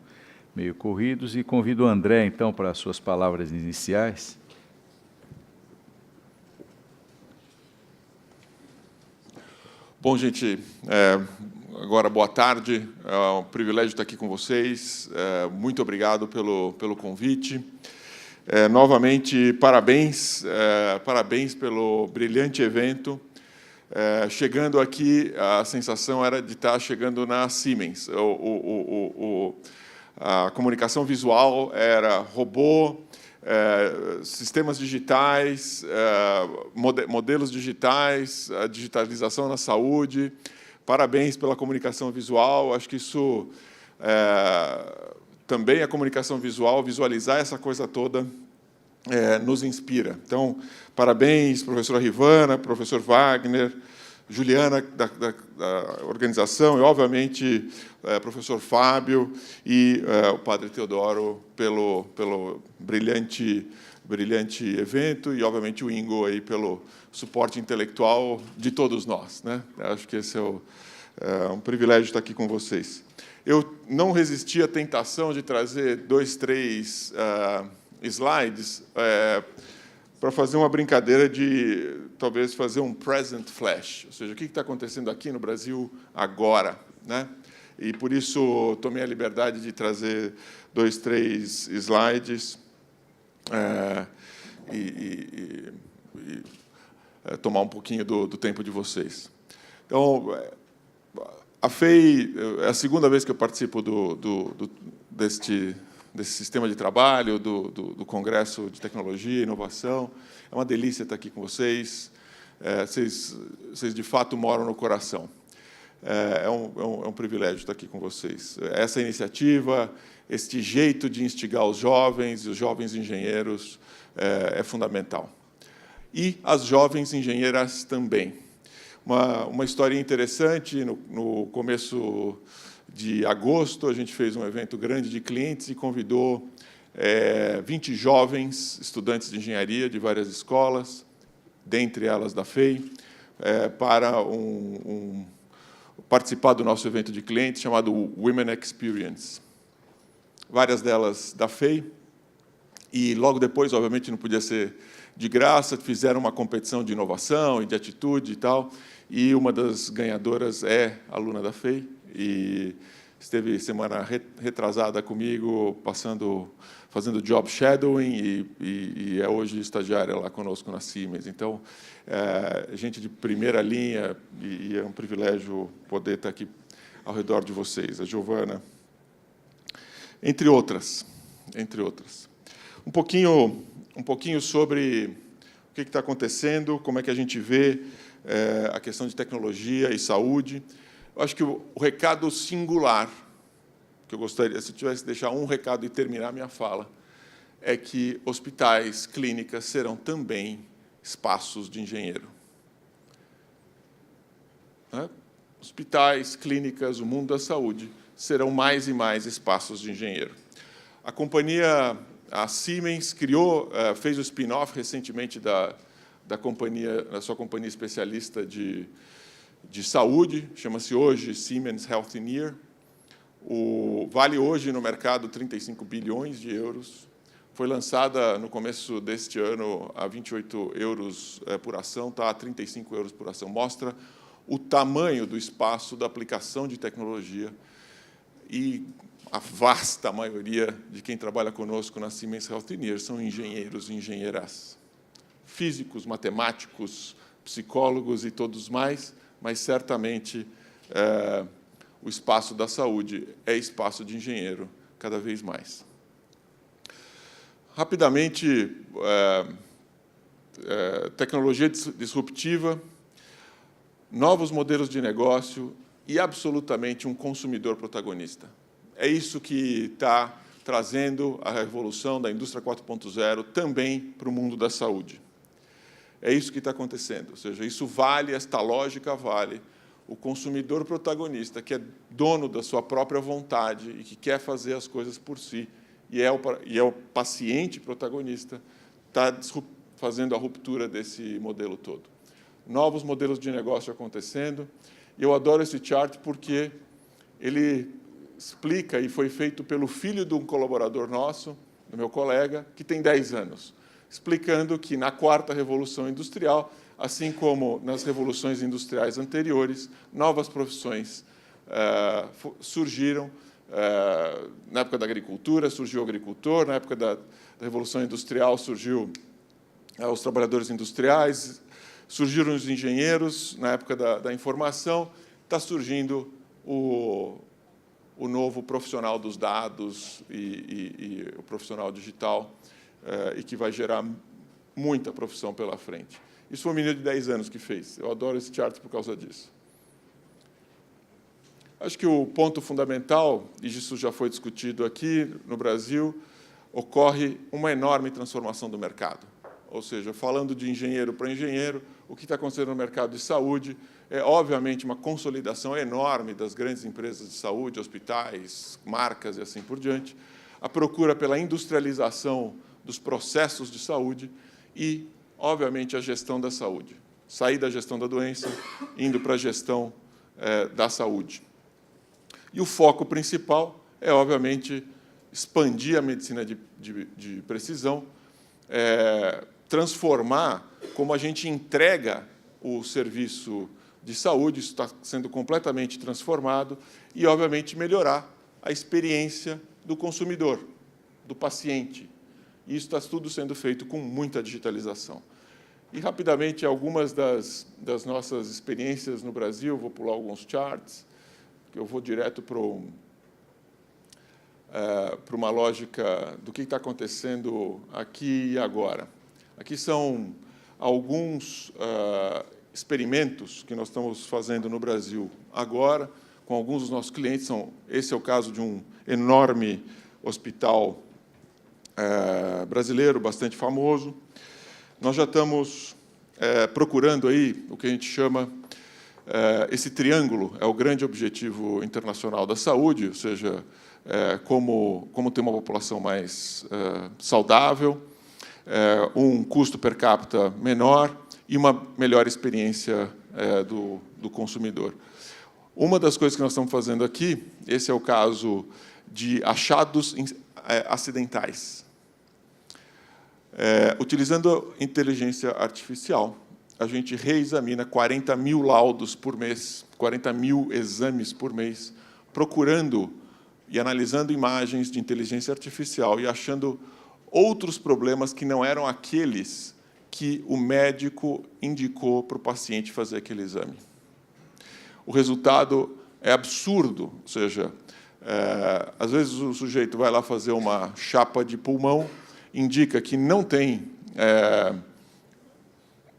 meio corridos, e convido o André, então, para as suas palavras iniciais. Bom, gente, agora boa tarde, é um privilégio estar aqui com vocês, muito obrigado pelo convite. Novamente, parabéns pelo brilhante evento. Chegando aqui, a sensação era de estar chegando na Siemens. A comunicação visual era robô, sistemas digitais, modelos digitais, a digitalização na saúde. Parabéns pela comunicação visual. Acho que isso também a comunicação visual, visualizar essa coisa toda, nos inspira. Então, parabéns, professora Rivana, professor Wagner, Juliana, da organização, e, obviamente, professor Fábio e o padre Teodoro pelo brilhante evento, e, obviamente, o Ingo aí pelo suporte intelectual de todos nós, né? Acho que esse é um privilégio estar aqui com vocês. Eu não resisti à tentação de trazer 2, 3 slides para fazer uma brincadeira de, talvez, fazer um present flash, ou seja, o que está acontecendo aqui no Brasil agora, né? E, por isso, tomei a liberdade de trazer 2, 3 slides e tomar um pouquinho do tempo de vocês. Então, a FEI é a segunda vez que eu participo desse sistema de trabalho, do Congresso de Tecnologia e Inovação. É uma delícia estar aqui com vocês. Vocês, de fato, moram no coração. É um privilégio estar aqui com vocês. Essa iniciativa, este jeito de instigar os jovens e os jovens engenheiros é fundamental. E as jovens engenheiras também. Uma história interessante, no começo de agosto, a gente fez um evento grande de clientes e convidou 20 jovens estudantes de engenharia de várias escolas, dentre elas da FEI, para participar do nosso evento de clientes chamado Women Experience. Várias delas da FEI, e logo depois, obviamente, não podia ser de graça, fizeram uma competição de inovação e de atitude e tal, e uma das ganhadoras é aluna da FEI, e esteve semana retrasada comigo, fazendo job shadowing, e é hoje estagiária lá conosco na Siemens. Então, gente de primeira linha, e é um privilégio poder estar aqui ao redor de vocês. A Giovana, entre outras. Um pouquinho sobre o que está acontecendo, como é que a gente vê a questão de tecnologia e saúde. Eu acho que o recado singular, que eu gostaria, se eu tivesse que deixar um recado e terminar a minha fala, é que hospitais, clínicas serão também espaços de engenheiro. Hospitais, clínicas, o mundo da saúde serão mais e mais espaços de engenheiro. A Siemens fez o spin-off recentemente da sua companhia especialista de saúde, chama-se hoje Siemens Healthineers. Vale hoje no mercado 35 bilhões de euros. Foi lançada no começo deste ano a 28 euros por ação, está a 35 euros por ação. Mostra o tamanho do espaço da aplicação de tecnologia, e a vasta maioria de quem trabalha conosco na Siemens Healthineers são engenheiros e engenheiras, físicos, matemáticos, psicólogos e todos mais, mas certamente o espaço da saúde é espaço de engenheiro cada vez mais. Rapidamente, tecnologia disruptiva, novos modelos de negócio e, absolutamente, um consumidor protagonista. É isso que está trazendo a revolução da indústria 4.0 também para o mundo da saúde. É isso que está acontecendo, ou seja, isso vale, esta lógica vale. O consumidor protagonista, que é dono da sua própria vontade e que quer fazer as coisas por si, e é o paciente protagonista, está fazendo a ruptura desse modelo todo. Novos modelos de negócio acontecendo. E eu adoro esse chart porque ele explica, e foi feito pelo filho de um colaborador nosso, do meu colega, que tem 10 anos, explicando que na quarta revolução industrial, assim como nas revoluções industriais anteriores, novas profissões surgiram. Na época da agricultura, surgiu o agricultor. Na época da Revolução Industrial, surgiu os trabalhadores industriais. Surgiram os engenheiros. Na época da informação, está surgindo o novo profissional dos dados e o profissional digital, e que vai gerar muita profissão pela frente. Isso foi um menino de 10 anos que fez. Eu adoro esse chart por causa disso. Acho que o ponto fundamental, e isso já foi discutido aqui no Brasil, ocorre uma enorme transformação do mercado. Ou seja, falando de engenheiro para engenheiro, o que está acontecendo no mercado de saúde é, obviamente, uma consolidação enorme das grandes empresas de saúde, hospitais, marcas e assim por diante, a procura pela industrialização dos processos de saúde e, obviamente, a gestão da saúde. Sair da gestão da doença, indo para a gestão da saúde. E o foco principal é, obviamente, expandir a medicina de precisão, transformar como a gente entrega o serviço de saúde, isso está sendo completamente transformado, e, obviamente, melhorar a experiência do consumidor, do paciente. E isso está tudo sendo feito com muita digitalização. E, rapidamente, algumas das nossas experiências no Brasil, vou pular alguns charts, que eu vou direto para uma lógica do que está acontecendo aqui e agora. Aqui são alguns experimentos que nós estamos fazendo no Brasil agora, com alguns dos nossos clientes. Esse é o caso de um enorme hospital brasileiro, bastante famoso. Nós já estamos procurando aí o que a gente chama esse triângulo, é o grande objetivo internacional da saúde, ou seja, como ter uma população mais saudável, um custo per capita menor e uma melhor experiência do consumidor. Uma das coisas que nós estamos fazendo aqui, esse é o caso de achados acidentais. Utilizando inteligência artificial, a gente reexamina 40 mil laudos por mês, 40 mil exames por mês, procurando e analisando imagens de inteligência artificial e achando outros problemas que não eram aqueles que o médico indicou para o paciente fazer aquele exame. O resultado é absurdo, ou seja, às vezes o sujeito vai lá fazer uma chapa de pulmão, indica que não tem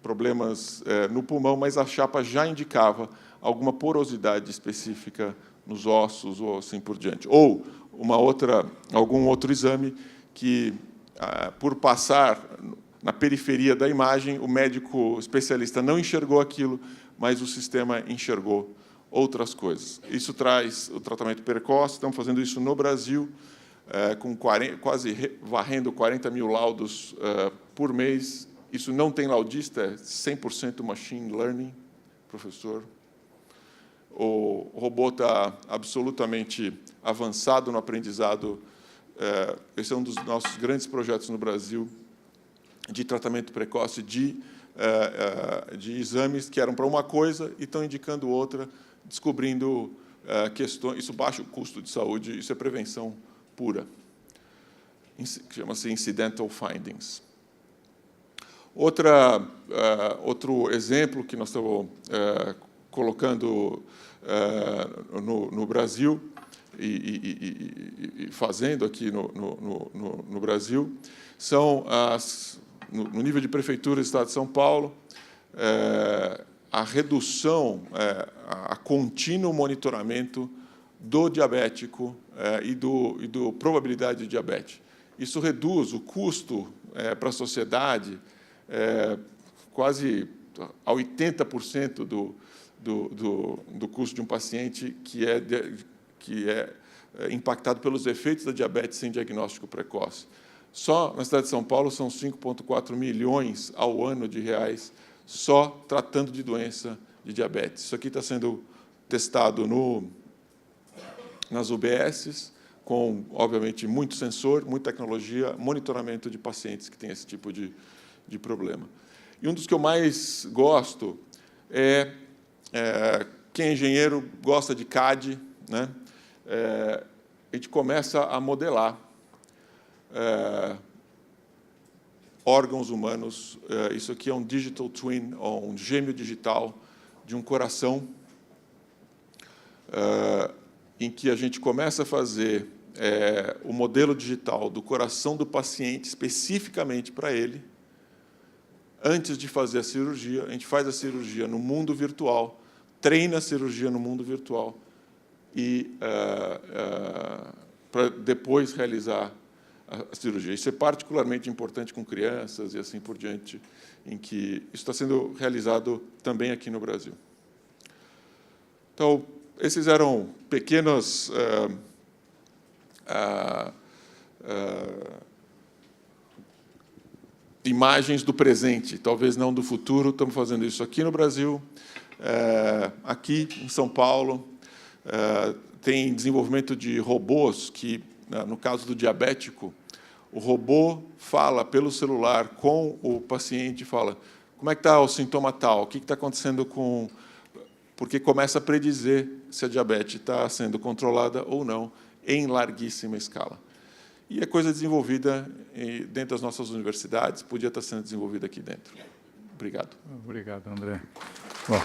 problemas no pulmão, mas a chapa já indicava alguma porosidade específica nos ossos ou assim por diante. Ou algum outro exame que, por passar na periferia da imagem, o médico especialista não enxergou aquilo, mas o sistema enxergou outras coisas. Isso traz o tratamento precoce. Estamos fazendo isso no Brasil, com quase varrendo 40 mil laudos por mês. Isso não tem laudista, é 100% machine learning, professor. O robô está absolutamente avançado no aprendizado. Esse é um dos nossos grandes projetos no Brasil de tratamento precoce de exames que eram para uma coisa e estão indicando outra, descobrindo questões. Isso baixa o custo de saúde, isso é prevenção pura. Chama-se incidental findings. Outro exemplo que nós estamos colocando no Brasil e fazendo aqui no Brasil são no nível de prefeitura do Estado de São Paulo, a redução, a contínuo monitoramento do diabético e do probabilidade de diabetes. Isso reduz o custo para a sociedade quase a 80% do custo de um paciente que é impactado pelos efeitos da diabetes sem diagnóstico precoce. Só na cidade de São Paulo são 5,4 milhões ao ano de reais só tratando de doença de diabetes. Isso aqui está sendo testado nas UBSs, com, obviamente, muito sensor, muita tecnologia, monitoramento de pacientes que têm esse tipo de problema. E um dos que eu mais gosto quem é engenheiro gosta de CAD, né? A gente começa a modelar órgãos humanos. Isso aqui é um digital twin, ou um gêmeo digital de um coração, em que a gente começa a fazer o modelo digital do coração do paciente, especificamente para ele. Antes de fazer a cirurgia, a gente faz a cirurgia no mundo virtual, treina a cirurgia no mundo virtual, e para depois realizar a cirurgia. Isso é particularmente importante com crianças e assim por diante, em que isso está sendo realizado também aqui no Brasil. Então, esses eram pequenos imagens do presente, talvez não do futuro. Estamos fazendo isso aqui no Brasil, aqui em São Paulo. Tem desenvolvimento de robôs que, no caso do diabético, o robô fala pelo celular com o paciente, fala como é que está o sintoma tal, o que está acontecendo com... Porque começa a predizer se a diabetes está sendo controlada ou não, em larguíssima escala. E é coisa desenvolvida dentro das nossas universidades, podia estar sendo desenvolvida aqui dentro. Obrigado. Obrigado, André. Bom,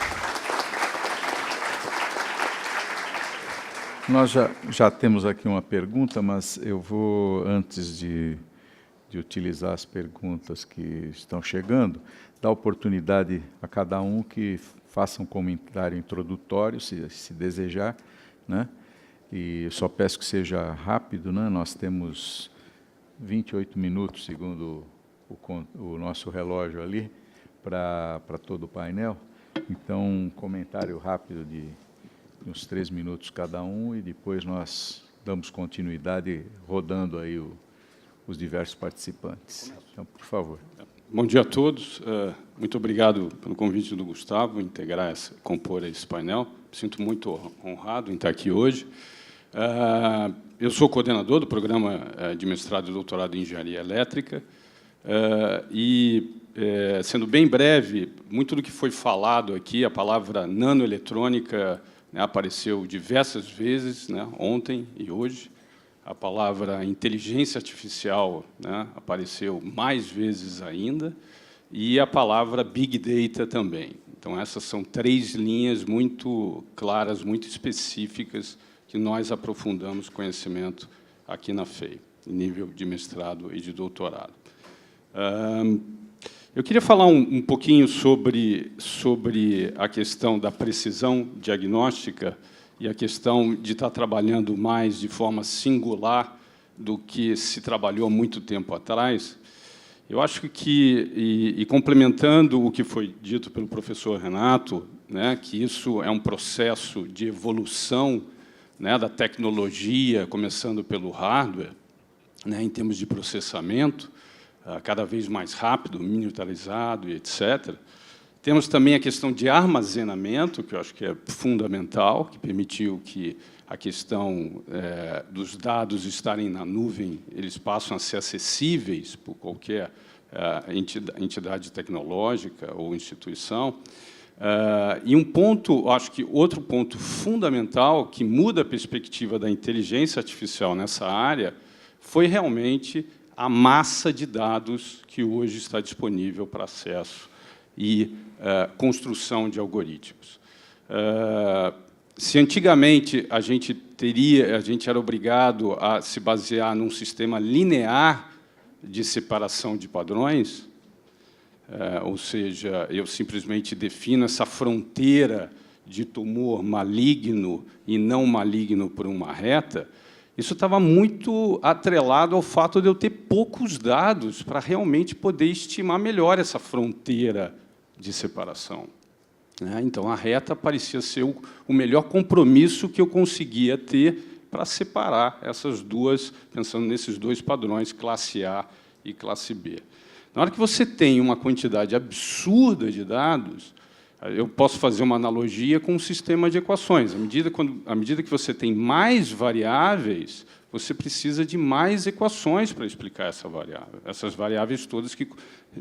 nós já temos aqui uma pergunta, mas eu vou, antes de utilizar as perguntas que estão chegando, dar oportunidade a cada um que faça um comentário introdutório, se desejar, né? E só peço que seja rápido, né? Nós temos 28 minutos, segundo o nosso relógio ali, para todo o painel. Então, um comentário rápido de uns 3 minutos cada um, e depois nós damos continuidade rodando aí os diversos participantes. Então, por favor. Bom dia a todos. Muito obrigado pelo convite do Gustavo, compor esse painel. Me sinto muito honrado em estar aqui hoje. Eu sou coordenador do programa de mestrado e doutorado em Engenharia Elétrica, sendo bem breve, muito do que foi falado aqui, a palavra nanoeletrônica, né, apareceu diversas vezes, né, ontem e hoje. A palavra inteligência artificial, né, apareceu mais vezes ainda, e a palavra Big Data também. Então, essas são 3 linhas muito claras, muito específicas, que nós aprofundamos conhecimento aqui na FEI, em nível de mestrado e de doutorado. Eu queria falar um pouquinho sobre a questão da precisão diagnóstica e a questão de estar trabalhando mais de forma singular do que se trabalhou há muito tempo atrás. Eu acho que, complementando o que foi dito pelo professor Renato, né, que isso é um processo de evolução, né, da tecnologia, começando pelo hardware, né, em termos de processamento, cada vez mais rápido, miniaturizado e etc. Temos também a questão de armazenamento, que eu acho que é fundamental, que permitiu que a questão dos dados estarem na nuvem, eles passam a ser acessíveis por qualquer entidade tecnológica ou instituição. E um ponto, acho que outro ponto fundamental que muda a perspectiva da inteligência artificial nessa área foi realmente a massa de dados que hoje está disponível para acesso e construção de algoritmos. Se antigamente a gente era obrigado a se basear num sistema linear de separação de padrões, ou seja, eu simplesmente defino essa fronteira de tumor maligno e não maligno por uma reta, isso estava muito atrelado ao fato de eu ter poucos dados para realmente poder estimar melhor essa fronteira de separação. Então, a reta parecia ser o melhor compromisso que eu conseguia ter para separar essas duas, pensando nesses 2 padrões, classe A e classe B. Na hora que você tem uma quantidade absurda de dados, eu posso fazer uma analogia com um sistema de equações. À medida que você tem mais variáveis, você precisa de mais equações para explicar essas variáveis todas que,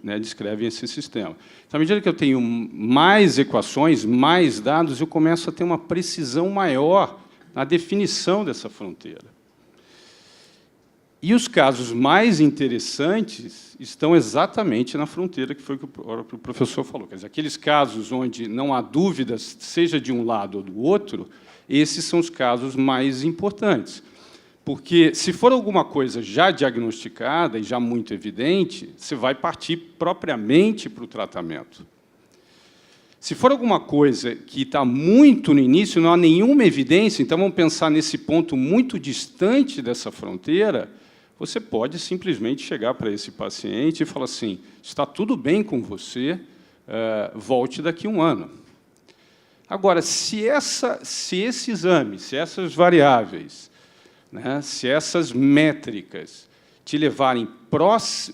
né, descrevem esse sistema. Então, à medida que eu tenho mais equações, mais dados, eu começo a ter uma precisão maior na definição dessa fronteira. E os casos mais interessantes estão exatamente na fronteira, que foi o que o professor falou. Quer dizer, aqueles casos onde não há dúvidas, seja de um lado ou do outro, esses são os casos mais importantes. Porque, se for alguma coisa já diagnosticada e já muito evidente, você vai partir propriamente para o tratamento. Se for alguma coisa que está muito no início, não há nenhuma evidência, então vamos pensar nesse ponto muito distante dessa fronteira, você pode simplesmente chegar para esse paciente e falar assim, está tudo bem com você, volte daqui a 1 ano. Agora, se esse exame, se essas variáveis, né, se essas métricas te levarem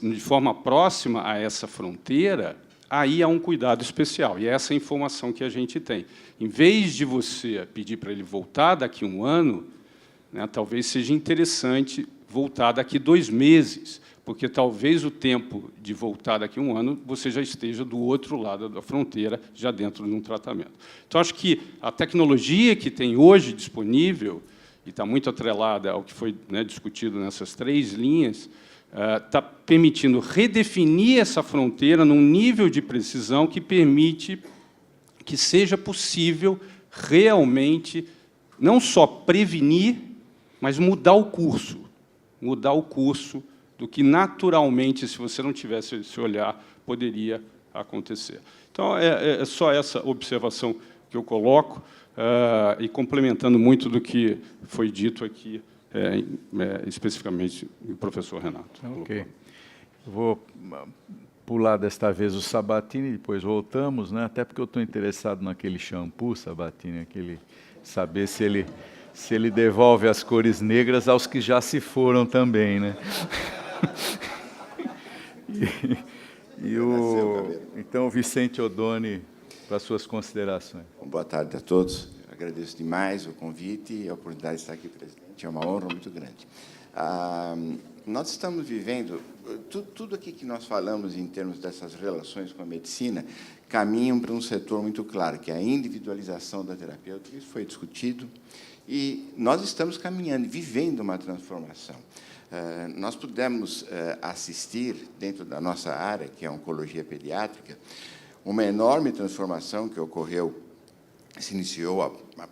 de forma próxima a essa fronteira, aí há um cuidado especial, e é essa informação que a gente tem. Em vez de você pedir para ele voltar daqui a 1 ano, né, talvez seja interessante voltar daqui 2 meses, porque talvez o tempo de voltar daqui a 1 ano você já esteja do outro lado da fronteira, já dentro de um tratamento. Então, acho que a tecnologia que tem hoje disponível, e está muito atrelada ao que foi, né, discutido nessas 3 linhas, está permitindo redefinir essa fronteira num nível de precisão que permite que seja possível realmente não só prevenir, mas mudar o curso do que naturalmente, se você não tivesse esse olhar, poderia acontecer. Então, é só essa observação que eu coloco, e complementando muito do que foi dito aqui, especificamente o professor Renato. Ok. Eu vou pular desta vez o Sabatini, depois voltamos, né? Até porque eu estou interessado naquele shampoo, Sabatini, saber se ele devolve as cores negras aos que já se foram também, né? Então, Vicente Oddoni, para suas considerações. Boa tarde a todos. Agradeço demais o convite e a oportunidade de estar aqui presente. É uma honra muito grande. Nós estamos vivendo... Tudo aqui que nós falamos em termos dessas relações com a medicina caminham para um setor muito claro, que é a individualização da terapêutica. Isso foi discutido. E nós estamos caminhando, vivendo uma transformação. Nós pudemos assistir, dentro da nossa área, que é a oncologia pediátrica, uma enorme transformação que ocorreu, se iniciou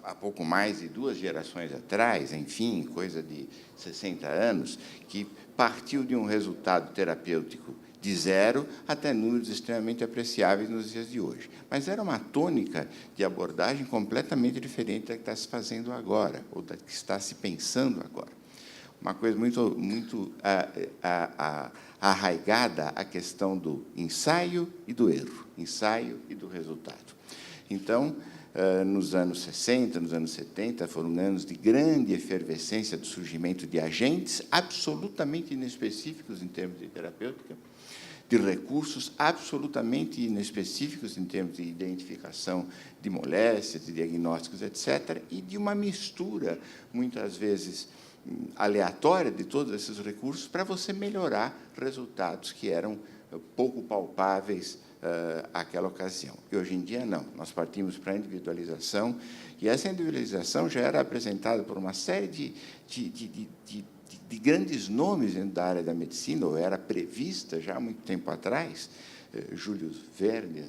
há pouco mais de 2 gerações atrás, enfim, coisa de 60 anos, que partiu de um resultado terapêutico de 0 até números extremamente apreciáveis nos dias de hoje. Mas era uma tônica de abordagem completamente diferente da que está se fazendo agora, ou da que está se pensando agora. Uma coisa muito arraigada à questão do ensaio e do erro, ensaio e do resultado. Então, nos anos 60, nos anos 70, foram anos de grande efervescência do surgimento de agentes absolutamente inespecíficos em termos de terapêutica, de recursos absolutamente inespecíficos em termos de identificação de moléstias, de diagnósticos, etc., e de uma mistura, muitas vezes, aleatória de todos esses recursos para você melhorar resultados que eram pouco palpáveis àquela ocasião. E, hoje em dia, não. Nós partimos para a individualização, e essa individualização já era apresentada por uma série de grandes nomes dentro da área da medicina, ou era prevista já há muito tempo atrás, Júlio Verne,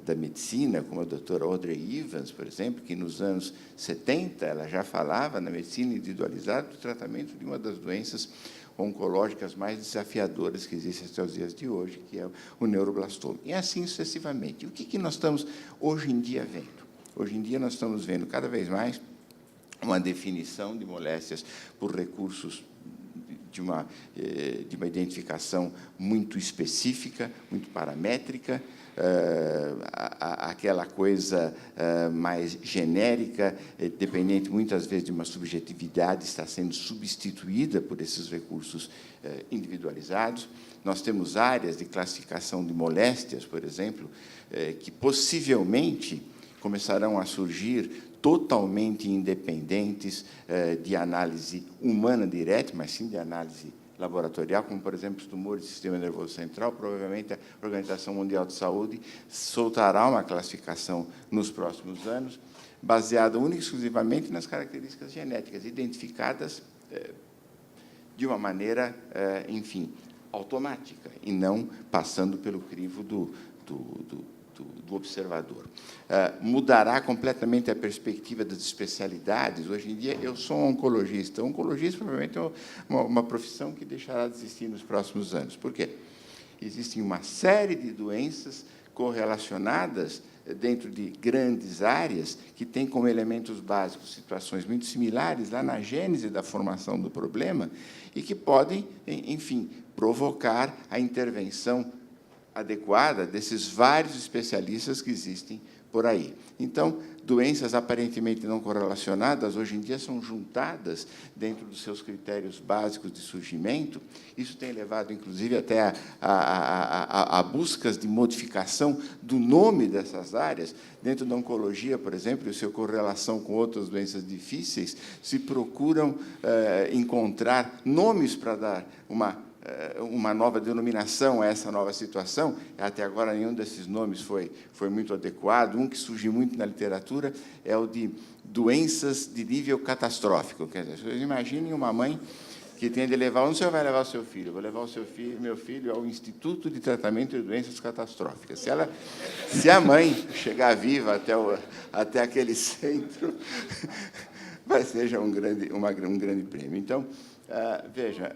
da medicina, como a doutora Audrey Evans, por exemplo, que nos anos 70 ela já falava na medicina individualizada do tratamento de uma das doenças oncológicas mais desafiadoras que existem até os dias de hoje, que é o neuroblastoma. E assim sucessivamente. E o que nós estamos, hoje em dia, vendo? Hoje em dia, nós estamos vendo cada vez mais uma definição de moléstias por recursos de uma identificação muito específica, muito paramétrica, aquela coisa mais genérica, dependente muitas vezes de uma subjetividade, está sendo substituída por esses recursos individualizados. Nós temos áreas de classificação de moléstias, por exemplo, que possivelmente começarão a surgir totalmente independentes de análise humana direta, mas sim de análise laboratorial, como, por exemplo, os tumores do sistema nervoso central. Provavelmente a Organização Mundial de Saúde soltará uma classificação nos próximos anos, baseada única e exclusivamente nas características genéticas, identificadas de uma maneira, enfim, automática, e não passando pelo crivo do observador. Mudará completamente a perspectiva das especialidades. Hoje em dia, eu sou um oncologista. O oncologista, provavelmente, é uma profissão que deixará de existir nos próximos anos. Por quê? Existem uma série de doenças correlacionadas dentro de grandes áreas que têm como elementos básicos situações muito similares lá na gênese da formação do problema e que podem, enfim, provocar a intervenção adequada desses vários especialistas que existem por aí. Então, doenças aparentemente não correlacionadas, hoje em dia, são juntadas dentro dos seus critérios básicos de surgimento. Isso tem levado, inclusive, até a buscas de modificação do nome dessas áreas. Dentro da oncologia, por exemplo, e sua correlação com outras doenças difíceis, se procuram encontrar nomes para dar uma nova denominação a essa nova situação. Até agora, nenhum desses nomes foi muito adequado. Um que surge muito na literatura é o de doenças de nível catastrófico. Quer dizer, vocês imaginem uma mãe que tem de levar... Onde o senhor vai levar o seu filho? Eu vou levar meu filho ao Instituto de Tratamento de Doenças Catastróficas. Se a mãe chegar viva até aquele centro, vai ser um grande prêmio. Então, veja...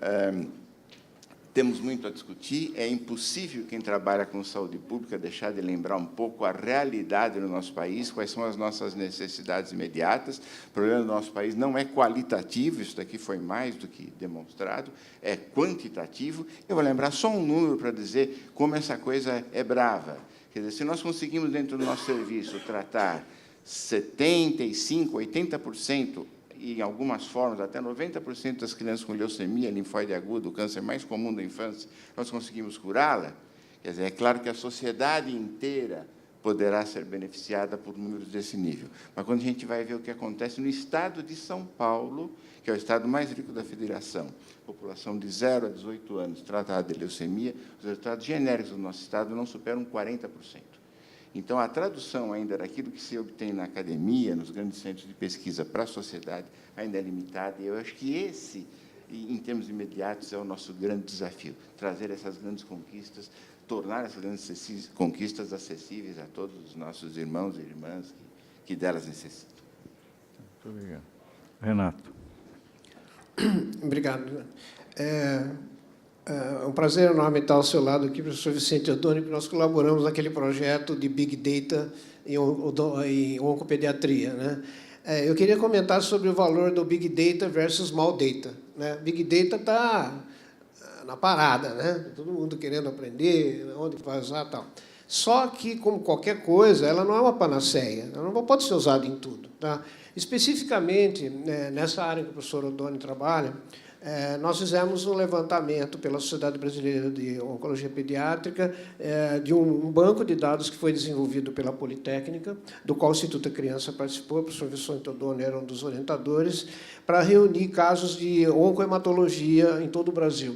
Temos muito a discutir. É impossível quem trabalha com saúde pública deixar de lembrar um pouco a realidade no nosso país, quais são as nossas necessidades imediatas. O problema do nosso país não é qualitativo, isso daqui foi mais do que demonstrado, é quantitativo. Eu vou lembrar só um número para dizer como essa coisa é brava. Quer dizer, se nós conseguimos, dentro do nosso serviço, tratar 75%, 80%, e, em algumas formas, até 90% das crianças com leucemia, linfóide aguda, o câncer mais comum da infância, nós conseguimos curá-la. Quer dizer, é claro que a sociedade inteira poderá ser beneficiada por números desse nível. Mas, quando a gente vai ver o que acontece no estado de São Paulo, que é o estado mais rico da federação, população de 0 a 18 anos tratada de leucemia, os resultados genéricos do nosso estado não superam 40%. Então, a tradução ainda daquilo que se obtém na academia, nos grandes centros de pesquisa para a sociedade, ainda é limitada. E eu acho que esse, em termos imediatos, é o nosso grande desafio, trazer essas grandes conquistas, tornar essas grandes conquistas acessíveis a todos os nossos irmãos e irmãs que delas necessitam. Muito obrigado. Renato. Obrigado. É um prazer enorme estar ao seu lado aqui, professor Vicente Oddoni, que nós colaboramos naquele projeto de Big Data em oncopediatria, né? Eu queria comentar sobre o valor do Big Data versus Small Data, né? Big Data está na parada, né? Todo mundo querendo aprender, onde vai usar e tal. Só que, como qualquer coisa, ela não é uma panaceia, ela não pode ser usada em tudo, tá? Especificamente, nessa área que o professor Oddoni trabalha, nós fizemos um levantamento pela Sociedade Brasileira de Oncologia Pediátrica de um banco de dados que foi desenvolvido pela Politécnica, do qual o Instituto da Criança participou, o professor Vicente Oddoni era um dos orientadores, para reunir casos de oncohematologia em todo o Brasil,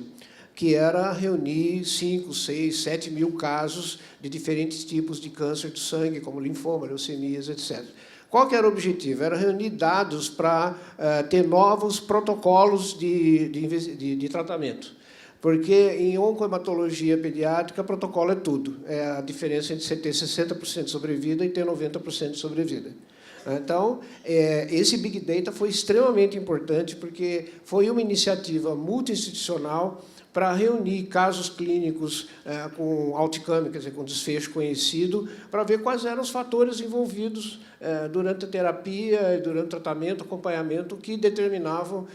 que era reunir 5, 6, 7 mil casos de diferentes tipos de câncer do sangue, como linfoma, leucemias, etc. Qual que era o objetivo? Era reunir dados para ter novos protocolos de tratamento. Porque, em oncohematologia pediátrica, protocolo é tudo. É a diferença entre você ter 60% de sobrevida e ter 90% de sobrevida. Então, esse Big Data foi extremamente importante, porque foi uma iniciativa multi-institucional para reunir casos clínicos com outcome, quer dizer, com desfecho conhecido, para ver quais eram os fatores envolvidos durante a terapia, durante o tratamento, acompanhamento, que determinavam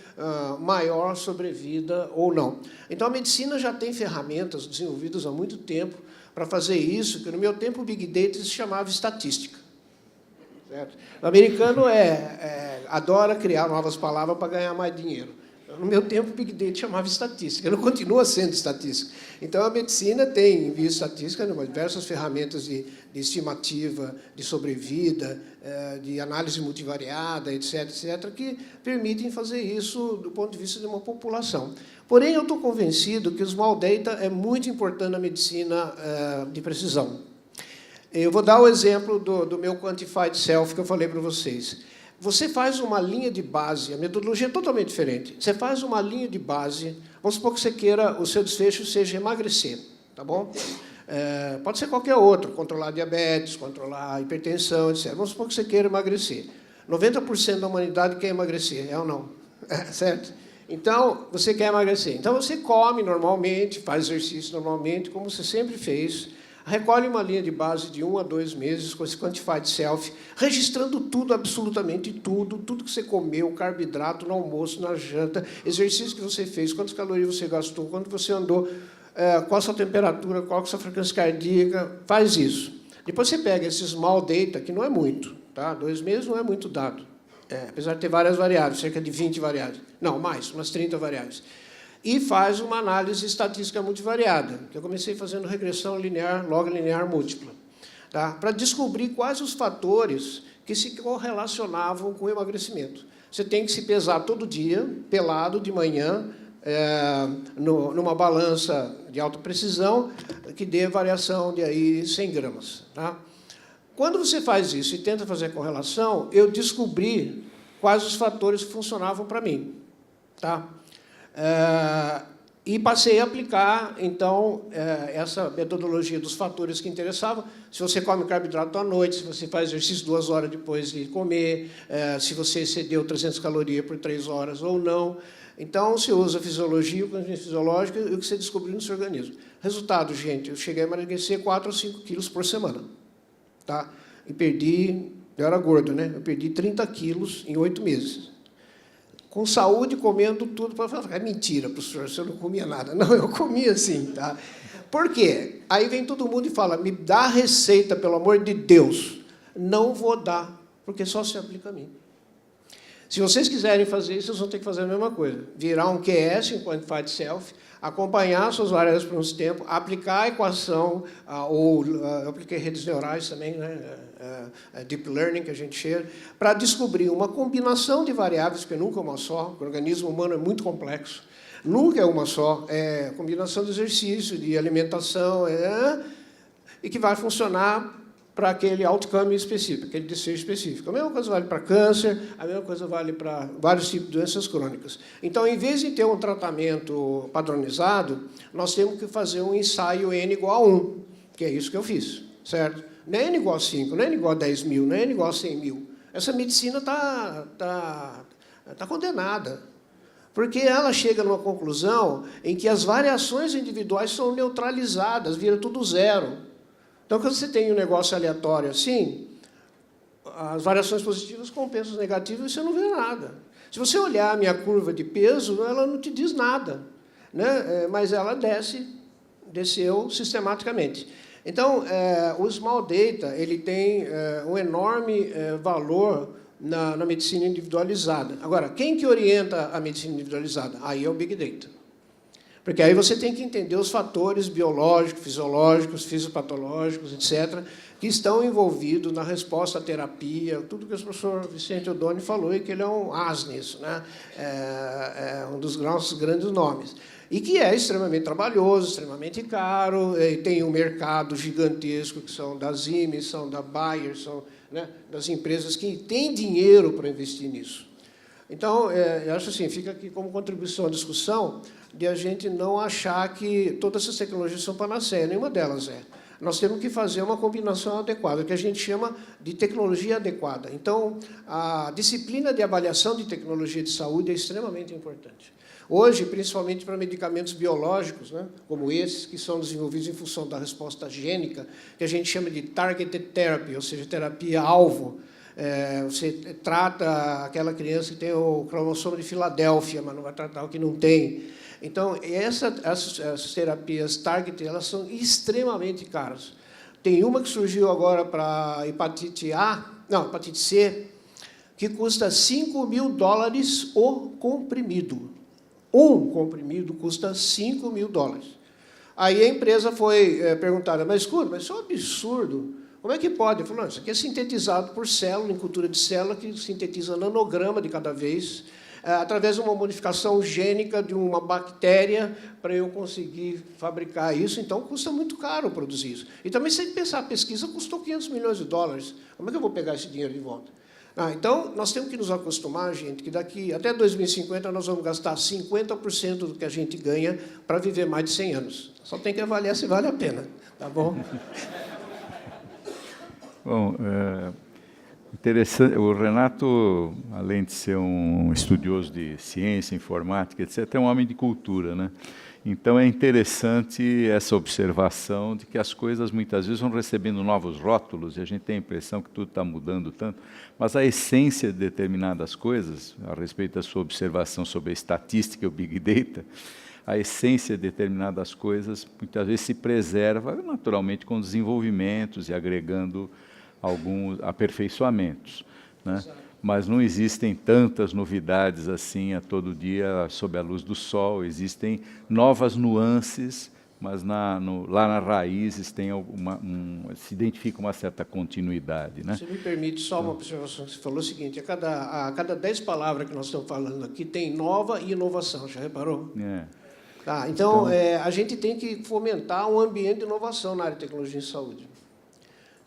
maior sobrevida ou não. Então, a medicina já tem ferramentas desenvolvidas há muito tempo para fazer isso, que no meu tempo o Big Data se chamava estatística. Certo? O americano adora criar novas palavras para ganhar mais dinheiro. No meu tempo, o Big Data chamava estatística, não continua sendo estatística. Então, a medicina tem, em via estatística, diversas ferramentas de estimativa, de sobrevida, de análise multivariada, etc., etc., que permitem fazer isso do ponto de vista de uma população. Porém, eu estou convencido que o Small Data é muito importante na medicina de precisão. Eu vou dar o exemplo do meu Quantified Self, que eu falei para vocês. Você faz uma linha de base, a metodologia é totalmente diferente. Você faz uma linha de base, vamos supor que você queira, o seu desfecho seja emagrecer, tá bom? Pode ser qualquer outro, controlar diabetes, controlar a hipertensão, etc. Vamos supor que você queira emagrecer. 90% da humanidade quer emagrecer, é ou não? Certo? Então, você quer emagrecer. Então, você come normalmente, faz exercício normalmente, como você sempre fez, recolhe uma linha de base de 1 a 2 meses com esse Quantified Self, registrando tudo, absolutamente tudo, tudo que você comeu, carboidrato no almoço, na janta, exercício que você fez, quantas calorias você gastou, quanto você andou, qual a sua temperatura, qual a sua frequência cardíaca, faz isso. Depois você pega esse small data, que não é muito, tá? 2 meses não é muito dado, apesar de ter várias variáveis, cerca de 20 variáveis. Não, mais, umas 30 variáveis. E faz uma análise estatística multivariada, que eu comecei fazendo regressão linear, log linear múltipla, tá? Para descobrir quais os fatores que se correlacionavam com o emagrecimento. Você tem que se pesar todo dia, pelado, de manhã, numa balança de alta precisão, que dê variação de aí 100 gramas. Tá? Quando você faz isso e tenta fazer a correlação, eu descobri quais os fatores que funcionavam para mim. Tá? E passei a aplicar, então, essa metodologia dos fatores que interessavam. Se você come carboidrato à noite, se você faz exercício 2 horas depois de comer, se você excedeu 300 calorias por 3 horas ou não. Então, você usa a fisiologia, o conhecimento fisiológico e o que você descobriu no seu organismo. Resultado, gente, eu cheguei a emagrecer 4 ou 5 quilos por semana. Tá? E perdi, eu era gordo, né? Eu perdi 30 quilos em 8 meses. Com saúde, comendo tudo. Para falar, é mentira, professor, você não comia nada. Não, eu comia sim. Tá? Por quê? Aí vem todo mundo e fala, me dá a receita, pelo amor de Deus. Não vou dar, porque só se aplica a mim. Se vocês quiserem fazer isso, vocês vão ter que fazer a mesma coisa. Virar um QS, um Quantified Self, acompanhar suas variáveis por uns tempos, aplicar a equação, eu apliquei redes neurais também, né, Deep Learning, que a gente chama, para descobrir uma combinação de variáveis, porque nunca é uma só, o organismo humano é muito complexo, nunca é uma só, é combinação de exercício, de alimentação, e que vai funcionar para aquele outcome específico, aquele desejo específico. A mesma coisa vale para câncer, a mesma coisa vale para vários tipos de doenças crônicas. Então, em vez de ter um tratamento padronizado, nós temos que fazer um ensaio N igual a 1, que é isso que eu fiz, certo? Não é N igual a 5, não é N igual a 10 mil, não é N igual a 100 mil. Essa medicina está condenada, porque ela chega numa conclusão em que as variações individuais são neutralizadas, vira tudo zero. Então, quando você tem um negócio aleatório assim, as variações positivas compensam as negativas e você não vê nada. Se você olhar a minha curva de peso, ela não te diz nada, né? Mas ela desceu sistematicamente. Então, o Small Data ele tem um enorme valor na medicina individualizada. Agora, quem que orienta a medicina individualizada? Aí é o Big Data. Porque aí você tem que entender os fatores biológicos, fisiológicos, fisiopatológicos, etc., que estão envolvidos na resposta à terapia, tudo que o professor Vicente Oddone falou, e que ele é um as nisso, né? É um dos nossos grandes nomes. E que é extremamente trabalhoso, extremamente caro, e tem um mercado gigantesco, que são das Siemens, são da Bayer, são, né, das empresas que têm dinheiro para investir nisso. Então, eu acho assim, fica aqui como contribuição à discussão, de a gente não achar que todas essas tecnologias são panaceia, nenhuma delas é. Nós temos que fazer uma combinação adequada, que a gente chama de tecnologia adequada. Então, a disciplina de avaliação de tecnologia de saúde é extremamente importante. Hoje, principalmente para medicamentos biológicos, né, como esses, que são desenvolvidos em função da resposta gênica, que a gente chama de targeted therapy, ou seja, terapia-alvo. Você trata aquela criança que tem o cromossomo de Filadélfia, mas não vai tratar o que não tem. Então, essas terapias target, elas são extremamente caras. Tem uma que surgiu agora para hepatite C, que custa $5.000 o comprimido. Um comprimido custa $5.000. Aí a empresa foi perguntada, mas escuta, mas isso é um absurdo. Como é que pode? Ele falou, não, isso aqui é sintetizado por célula, em cultura de célula, que sintetiza nanograma de cada vez, através de uma modificação gênica de uma bactéria, para eu conseguir fabricar isso. Então, custa muito caro produzir isso. E também, se a gente pensar, a pesquisa custou $500 milhões. Como é que eu vou pegar esse dinheiro de volta? Então, nós temos que nos acostumar, gente, que daqui até 2050 nós vamos gastar 50% do que a gente ganha para viver mais de 100 anos. Só tem que avaliar se vale a pena, tá bom? Bom, interessante. O Renato, além de ser um estudioso de ciência, informática, etc., é um homem de cultura, né? Então, é interessante essa observação de que as coisas, muitas vezes, vão recebendo novos rótulos e a gente tem a impressão que tudo está mudando tanto, mas a essência de determinadas coisas, a respeito da sua observação sobre a estatística e o Big Data, a essência de determinadas coisas, muitas vezes, se preserva naturalmente com desenvolvimentos e agregando alguns aperfeiçoamentos, né? Mas não existem tantas novidades assim a todo dia sob a luz do sol, existem novas nuances, mas lá na raízes tem se identifica uma certa continuidade, né? Se me permite só uma observação, você falou o seguinte, a cada 10 palavras que nós estamos falando aqui tem nova e inovação, já reparou? Então, a gente tem que fomentar um ambiente de inovação na área de tecnologia em saúde.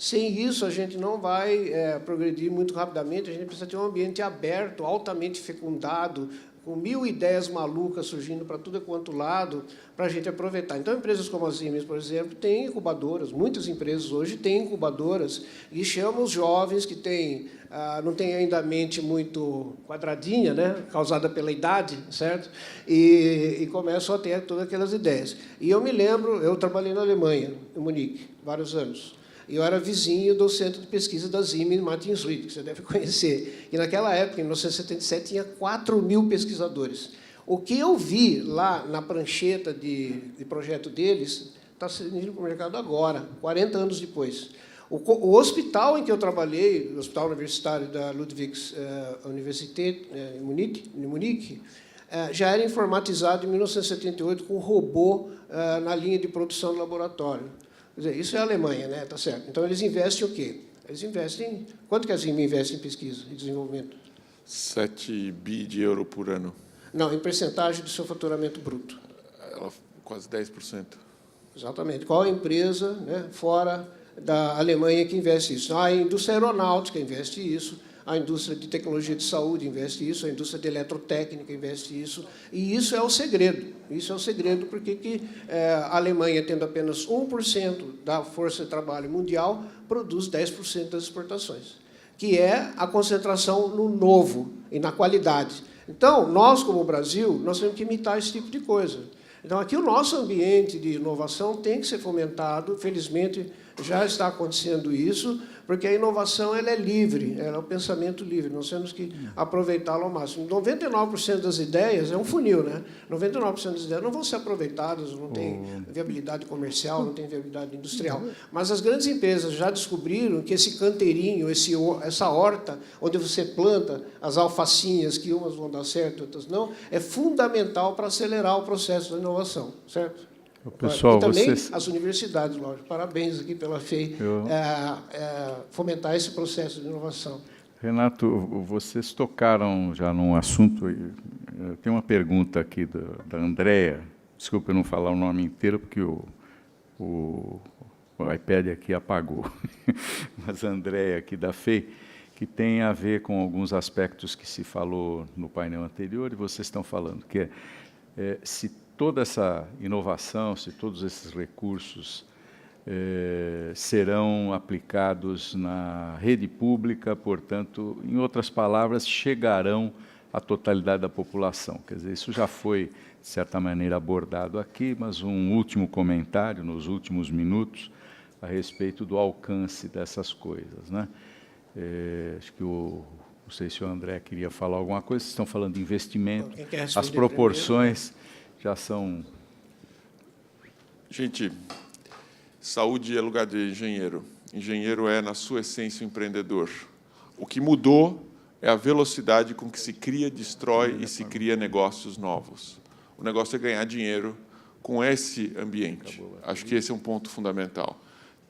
Sem isso, a gente não vai progredir muito rapidamente, a gente precisa ter um ambiente aberto, altamente fecundado, com 1000 ideias malucas surgindo para tudo quanto lado, para a gente aproveitar. Então, empresas como a Siemens, por exemplo, têm incubadoras, muitas empresas hoje têm incubadoras, e chamam os jovens que não têm ainda a mente muito quadradinha, né, causada pela idade, certo? E começam a ter todas aquelas ideias. E eu me lembro, eu trabalhei na Alemanha, em Munique, vários anos. Eu era vizinho do centro de pesquisa da Siemens Martinsried, que você deve conhecer. E, naquela época, em 1977, tinha 4.000 pesquisadores. O que eu vi lá na prancheta de projeto deles está sendo indo para o mercado agora, 40 anos depois. O hospital em que eu trabalhei, o Hospital Universitário da Ludwigs Universität, em Munique, já era informatizado em 1978 com robô na linha de produção do laboratório. Quer dizer, isso é a Alemanha, né? Tá certo. Então, eles investem o quê? Eles investem... Quanto que a Siemens investe em pesquisa e desenvolvimento? 7 bi de euro por ano. Não, em percentagem do seu faturamento bruto. Quase 10%. Exatamente. Qual a empresa, né, fora da Alemanha que investe isso? A indústria aeronáutica investe isso, a indústria de tecnologia de saúde investe isso, a indústria de eletrotécnica investe isso, e isso é o segredo. Isso é o segredo porque a Alemanha, tendo apenas 1% da força de trabalho mundial, produz 10% das exportações, que é a concentração no novo e na qualidade. Então, nós, como Brasil, nós temos que imitar esse tipo de coisa. Então, aqui o nosso ambiente de inovação tem que ser fomentado, felizmente já está acontecendo isso, porque a inovação ela é livre, ela é o pensamento livre, nós temos que aproveitá-lo ao máximo. 99% das ideias é um funil, né? 99% das ideias não vão ser aproveitadas, não tem viabilidade comercial, não tem viabilidade industrial. Mas as grandes empresas já descobriram que esse canteirinho, essa horta, onde você planta as alfacinhas, que umas vão dar certo, outras não, é fundamental para acelerar o processo da inovação, certo? Pessoal, e também as universidades, lógico. Parabéns aqui pela FEI fomentar esse processo de inovação. Renato, vocês tocaram já num assunto. Tem uma pergunta aqui da Andréa. Desculpa eu não falar o nome inteiro, porque o iPad aqui apagou. Mas a Andréa aqui da FEI, que tem a ver com alguns aspectos que se falou no painel anterior e vocês estão falando, que se toda essa inovação, se todos esses recursos serão aplicados na rede pública, portanto, em outras palavras, chegarão à totalidade da população. Quer dizer, isso já foi, de certa maneira, abordado aqui, mas um último comentário, nos últimos minutos, a respeito do alcance dessas coisas, né? Acho que não sei se o André queria falar alguma coisa, vocês estão falando de investimento, as proporções já são... Gente, saúde é lugar de engenheiro. Engenheiro é, na sua essência, um empreendedor. O que mudou é a velocidade com que se cria, destrói e se cria negócios novos. O negócio é ganhar dinheiro com esse ambiente. Acho que esse é um ponto fundamental.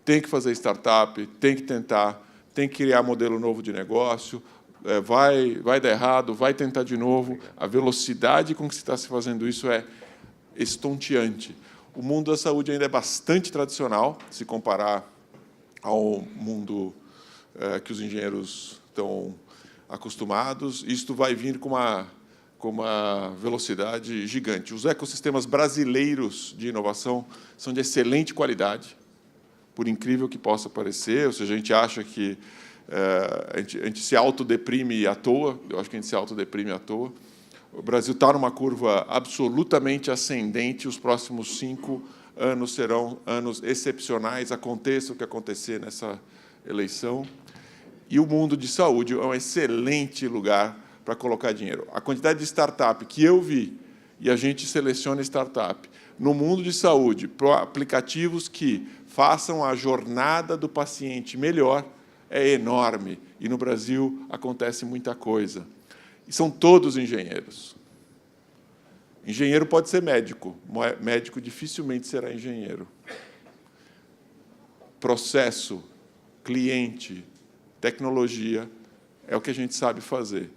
Tem que fazer startup, tem que tentar, tem que criar modelo novo de negócio, vai dar errado, vai tentar de novo. A velocidade com que se está se fazendo isso é estonteante. O mundo da saúde ainda é bastante tradicional, se comparar ao mundo que os engenheiros estão acostumados. Isto vai vir com uma velocidade gigante. Os ecossistemas brasileiros de inovação são de excelente qualidade, por incrível que possa parecer. Ou seja, a gente acha que a gente se autodeprime à toa. Eu acho que a gente se autodeprime à toa. O Brasil está numa curva absolutamente ascendente. Os próximos 5 anos serão anos excepcionais, aconteça o que acontecer nessa eleição. E o mundo de saúde é um excelente lugar para colocar dinheiro. A quantidade de startup que eu vi, e a gente seleciona startup, no mundo de saúde, para aplicativos que façam a jornada do paciente melhor, é enorme. E no Brasil acontece muita coisa. E são todos engenheiros. Engenheiro pode ser médico. Médico dificilmente será engenheiro. Processo, cliente, tecnologia, é o que a gente sabe fazer.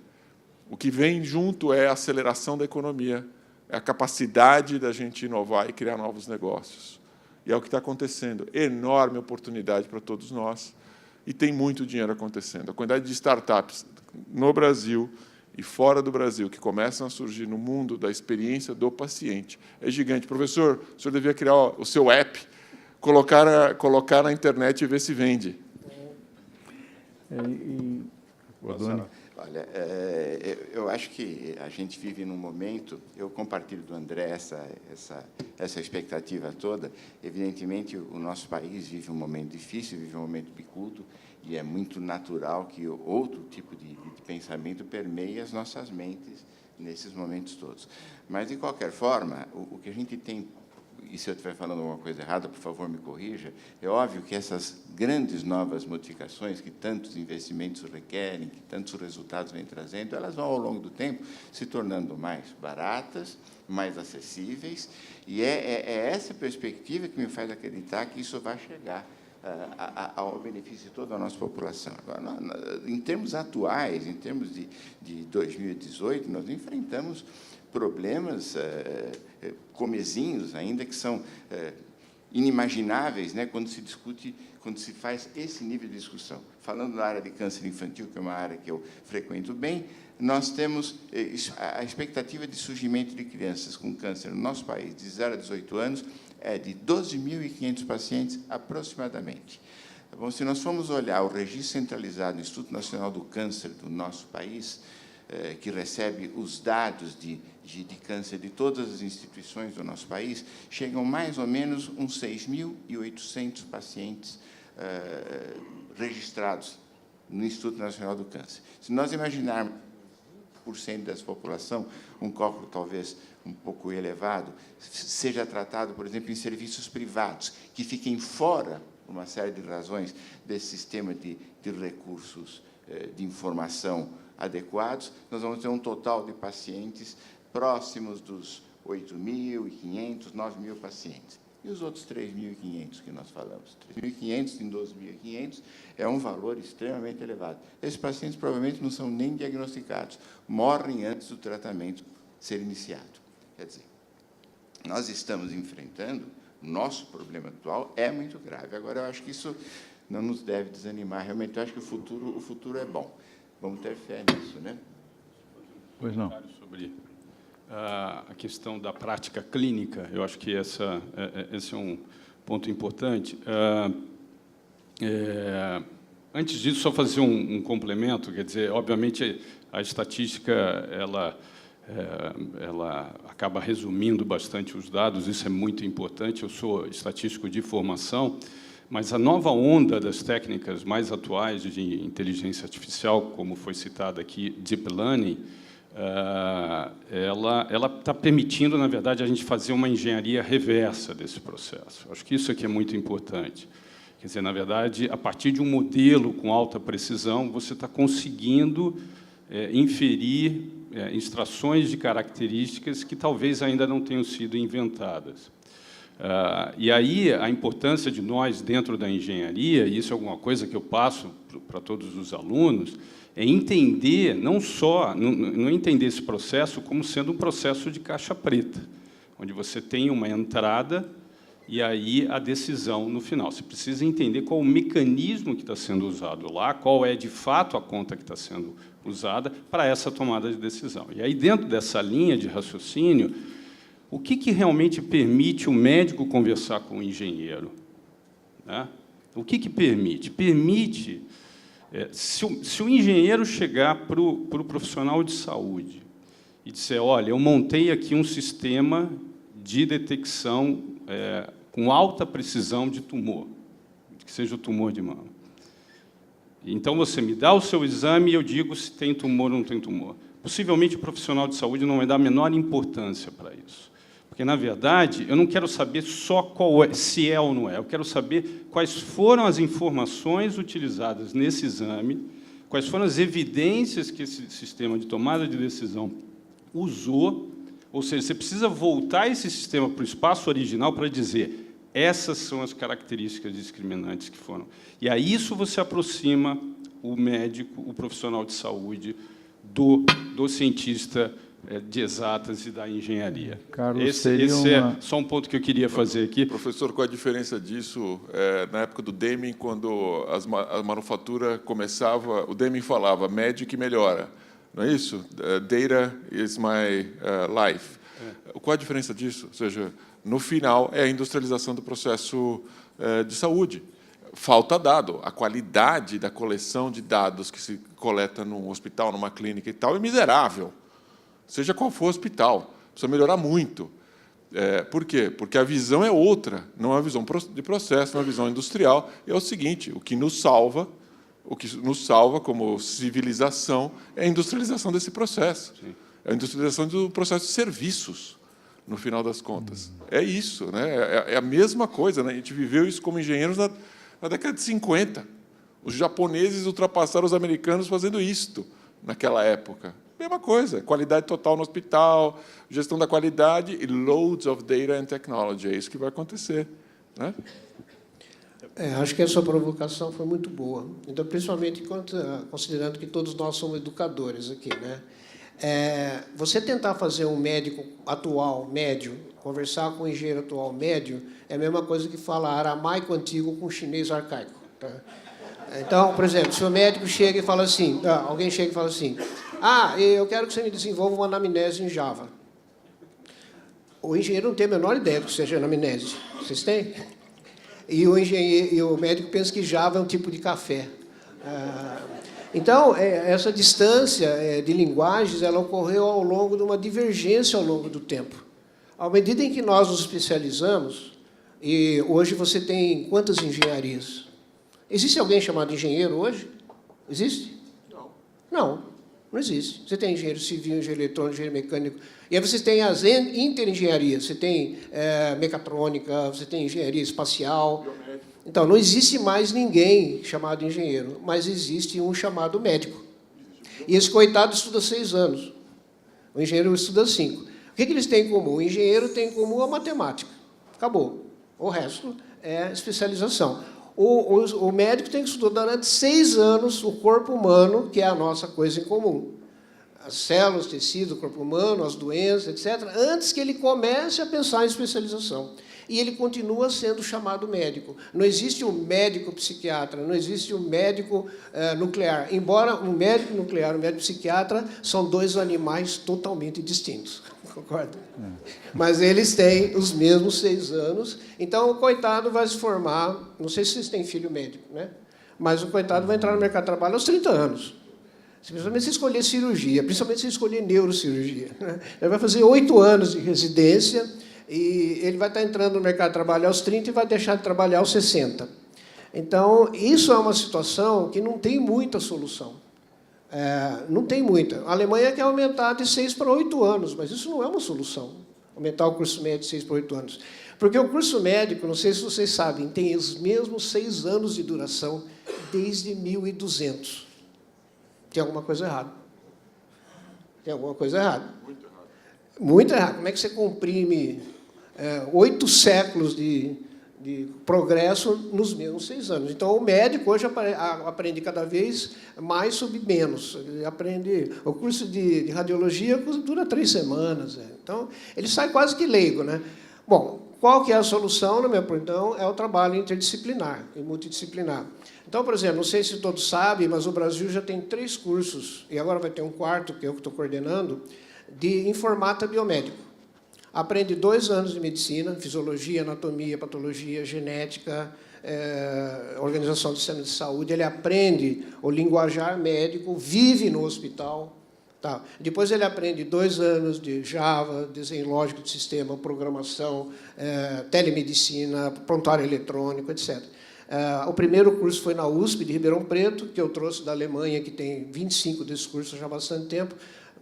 O que vem junto é a aceleração da economia, é a capacidade da gente inovar e criar novos negócios. E é o que está acontecendo. Enorme oportunidade para todos nós. E tem muito dinheiro acontecendo. A quantidade de startups no Brasil e fora do Brasil que começam a surgir no mundo da experiência do paciente é gigante. Professor, o senhor devia criar o seu app, colocar na internet e ver se vende. Olha, eu acho que a gente vive num momento, eu compartilho do André essa expectativa toda. Evidentemente, o nosso país vive um momento difícil, vive um momento bicudo, e é muito natural que outro tipo de pensamento permeie as nossas mentes nesses momentos todos. Mas, de qualquer forma, o que a gente tem, e se eu estiver falando alguma coisa errada, por favor, me corrija, é óbvio que essas grandes novas modificações que tantos investimentos requerem, que tantos resultados vêm trazendo, elas vão, ao longo do tempo, se tornando mais baratas, mais acessíveis, e é essa perspectiva que me faz acreditar que isso vai chegar ao benefício de toda a nossa população. Agora, em termos atuais, em termos de 2018, nós enfrentamos problemas comezinhos ainda que são inimagináveis, né, quando se discute, quando se faz esse nível de discussão. Falando da área de câncer infantil, que é uma área que eu frequento bem, nós temos a expectativa de surgimento de crianças com câncer no nosso país, de 0 a 18 anos, é de 12.500 pacientes, aproximadamente. Bom, se nós formos olhar o registro centralizado do Instituto Nacional do Câncer do nosso país, que recebe os dados de câncer de todas as instituições do nosso país, chegam mais ou menos uns 6.800 pacientes registrados no Instituto Nacional do Câncer. Se nós imaginarmos 1% dessa população, um cálculo talvez um pouco elevado, seja tratado, por exemplo, em serviços privados, que fiquem fora, por uma série de razões, desse sistema de recursos de informação adequados, nós vamos ter um total de pacientes próximos dos 8.500, 9.000 pacientes. E os outros 3.500 que nós falamos? 3.500 em 12.500 é um valor extremamente elevado. Esses pacientes provavelmente não são nem diagnosticados, morrem antes do tratamento ser iniciado. Quer dizer, nós estamos enfrentando, o nosso problema atual é muito grave. Agora, eu acho que isso não nos deve desanimar. Realmente, eu acho que o futuro é bom. Vamos ter fé nisso, né? Pois não. Sobre a questão da prática clínica, eu acho que esse é um ponto importante. Antes disso, só fazer um complemento, quer dizer, obviamente, a estatística, ela acaba resumindo bastante os dados, isso é muito importante, eu sou estatístico de formação, mas a nova onda das técnicas mais atuais de inteligência artificial, como foi citado aqui, Deep Learning, ela está permitindo, na verdade, a gente fazer uma engenharia reversa desse processo. Acho que isso aqui é muito importante. Quer dizer, na verdade, a partir de um modelo com alta precisão, você está conseguindo inferir extrações de características que talvez ainda não tenham sido inventadas. E aí, a importância de nós, dentro da engenharia, e isso é alguma coisa que eu passo para todos os alunos, é entender, não entender esse processo como sendo um processo de caixa preta, onde você tem uma entrada e aí a decisão no final. Você precisa entender qual o mecanismo que está sendo usado lá, qual é, de fato, a conta que está sendo usada para essa tomada de decisão. E aí, dentro dessa linha de raciocínio, o que realmente permite o médico conversar com o engenheiro? Né? O que permite? Permite, se o engenheiro chegar para o profissional de saúde e disser, olha, eu montei aqui um sistema de detecção com alta precisão de tumor, que seja o tumor de mama. Então, você me dá o seu exame e eu digo se tem tumor ou não tem tumor. Possivelmente, o profissional de saúde não vai dar a menor importância para isso. Porque, na verdade, eu não quero saber só qual se é ou não é. Eu quero saber quais foram as informações utilizadas nesse exame, quais foram as evidências que esse sistema de tomada de decisão usou. Ou seja, você precisa voltar esse sistema para o espaço original para dizer essas são as características discriminantes que foram. E a isso você aproxima o médico, o profissional de saúde, do cientista de exatas e da engenharia. Carlos, esse é só um ponto que eu queria fazer aqui. Professor, qual a diferença disso? Na época do Deming, quando a manufatura começava, o Deming falava, médico melhora. Não é isso? Data is my life. Qual a diferença disso? Ou seja, no final, é a industrialização do processo de saúde. Falta dado. A qualidade da coleção de dados que se coleta num hospital, numa clínica e tal, é miserável. Seja qual for o hospital. Precisa melhorar muito. Por quê? Porque a visão é outra. Não é uma visão de processo, é uma visão industrial. É o seguinte, o que nos salva como civilização é a industrialização desse processo. Sim. É a industrialização do processo de serviços, no final das contas. É isso, né? É a mesma coisa. Né? A gente viveu isso como engenheiros na década de 50. Os japoneses ultrapassaram os americanos fazendo isto naquela época. Mesma coisa, qualidade total no hospital, gestão da qualidade e loads of data and technology. É isso que vai acontecer. Né? Acho que a sua provocação foi muito boa. Então, principalmente considerando que todos nós somos educadores aqui, né? Você tentar fazer um médico atual, médio, conversar com um engenheiro atual, médio, é a mesma coisa que falar aramaico antigo com chinês arcaico. Tá? Então, por exemplo, se o médico chega e fala assim, alguém chega e fala assim, eu quero que você me desenvolva uma anamnese em Java. O engenheiro não tem a menor ideia do que seja anamnese. Vocês têm? E o médico pensa que Java é um tipo de café. Então, essa distância de linguagens ela ocorreu ao longo de uma divergência ao longo do tempo. À medida em que nós nos especializamos, e hoje você tem quantas engenharias? Existe alguém chamado engenheiro hoje? Existe? Não existe. Você tem engenheiro civil, engenheiro eletrônico, engenheiro mecânico. E aí você tem as interengenharias. Você tem mecatrônica, você tem engenharia espacial. Então, não existe mais ninguém chamado engenheiro, mas existe um chamado médico. E esse coitado estuda 6 anos. O engenheiro estuda 5. O que eles têm em comum? O engenheiro tem em comum a matemática. Acabou. O resto é especialização. O médico tem que estudar durante 6 anos o corpo humano, que é a nossa coisa em comum. As células, tecido, o corpo humano, as doenças, etc., antes que ele comece a pensar em especialização. E ele continua sendo chamado médico. Não existe um médico psiquiatra, não existe um médico nuclear. Embora o médico nuclear e o médico psiquiatra são 2 animais totalmente distintos. Concorda? Mas eles têm os mesmos 6 anos. Então, o coitado vai se formar... Não sei se vocês têm filho médico, né? Mas o coitado vai entrar no mercado de trabalho aos 30 anos. Principalmente se escolher cirurgia, principalmente se escolher neurocirurgia. Né? Ele vai fazer 8 anos de residência e ele vai estar entrando no mercado de trabalho aos 30 e vai deixar de trabalhar aos 60. Então, isso é uma situação que não tem muita solução. Não tem muita. A Alemanha quer aumentar de 6 para 8 anos, mas isso não é uma solução, aumentar o curso médio de 6 para 8 anos. Porque o curso médico, não sei se vocês sabem, tem os mesmos 6 anos de duração desde 1200. Tem alguma coisa errada. Tem alguma coisa errada. Muito errado. Muito errado. Como é que você comprime 8 séculos de progresso nos mesmos 6 anos? Então, o médico hoje aprende cada vez mais sobre menos. Ele aprende... O curso de radiologia dura 3 semanas. Então, ele sai quase que leigo. Né? Bom, Qual que é a solução, na minha opinião? É o trabalho interdisciplinar e multidisciplinar. Então, por exemplo, não sei se todos sabem, mas o Brasil já tem 3 cursos, e agora vai ter um 4º, que eu estou coordenando, de informata biomédico. Aprende 2 anos de medicina, fisiologia, anatomia, patologia, genética, organização do sistema de saúde. Ele aprende o linguajar médico, vive no hospital. Tá. Depois ele aprende 2 anos de Java, desenho lógico de sistema, programação, telemedicina, prontuário eletrônico, etc. O primeiro curso foi na USP de Ribeirão Preto, que eu trouxe da Alemanha, que tem 25 desses cursos já há bastante tempo.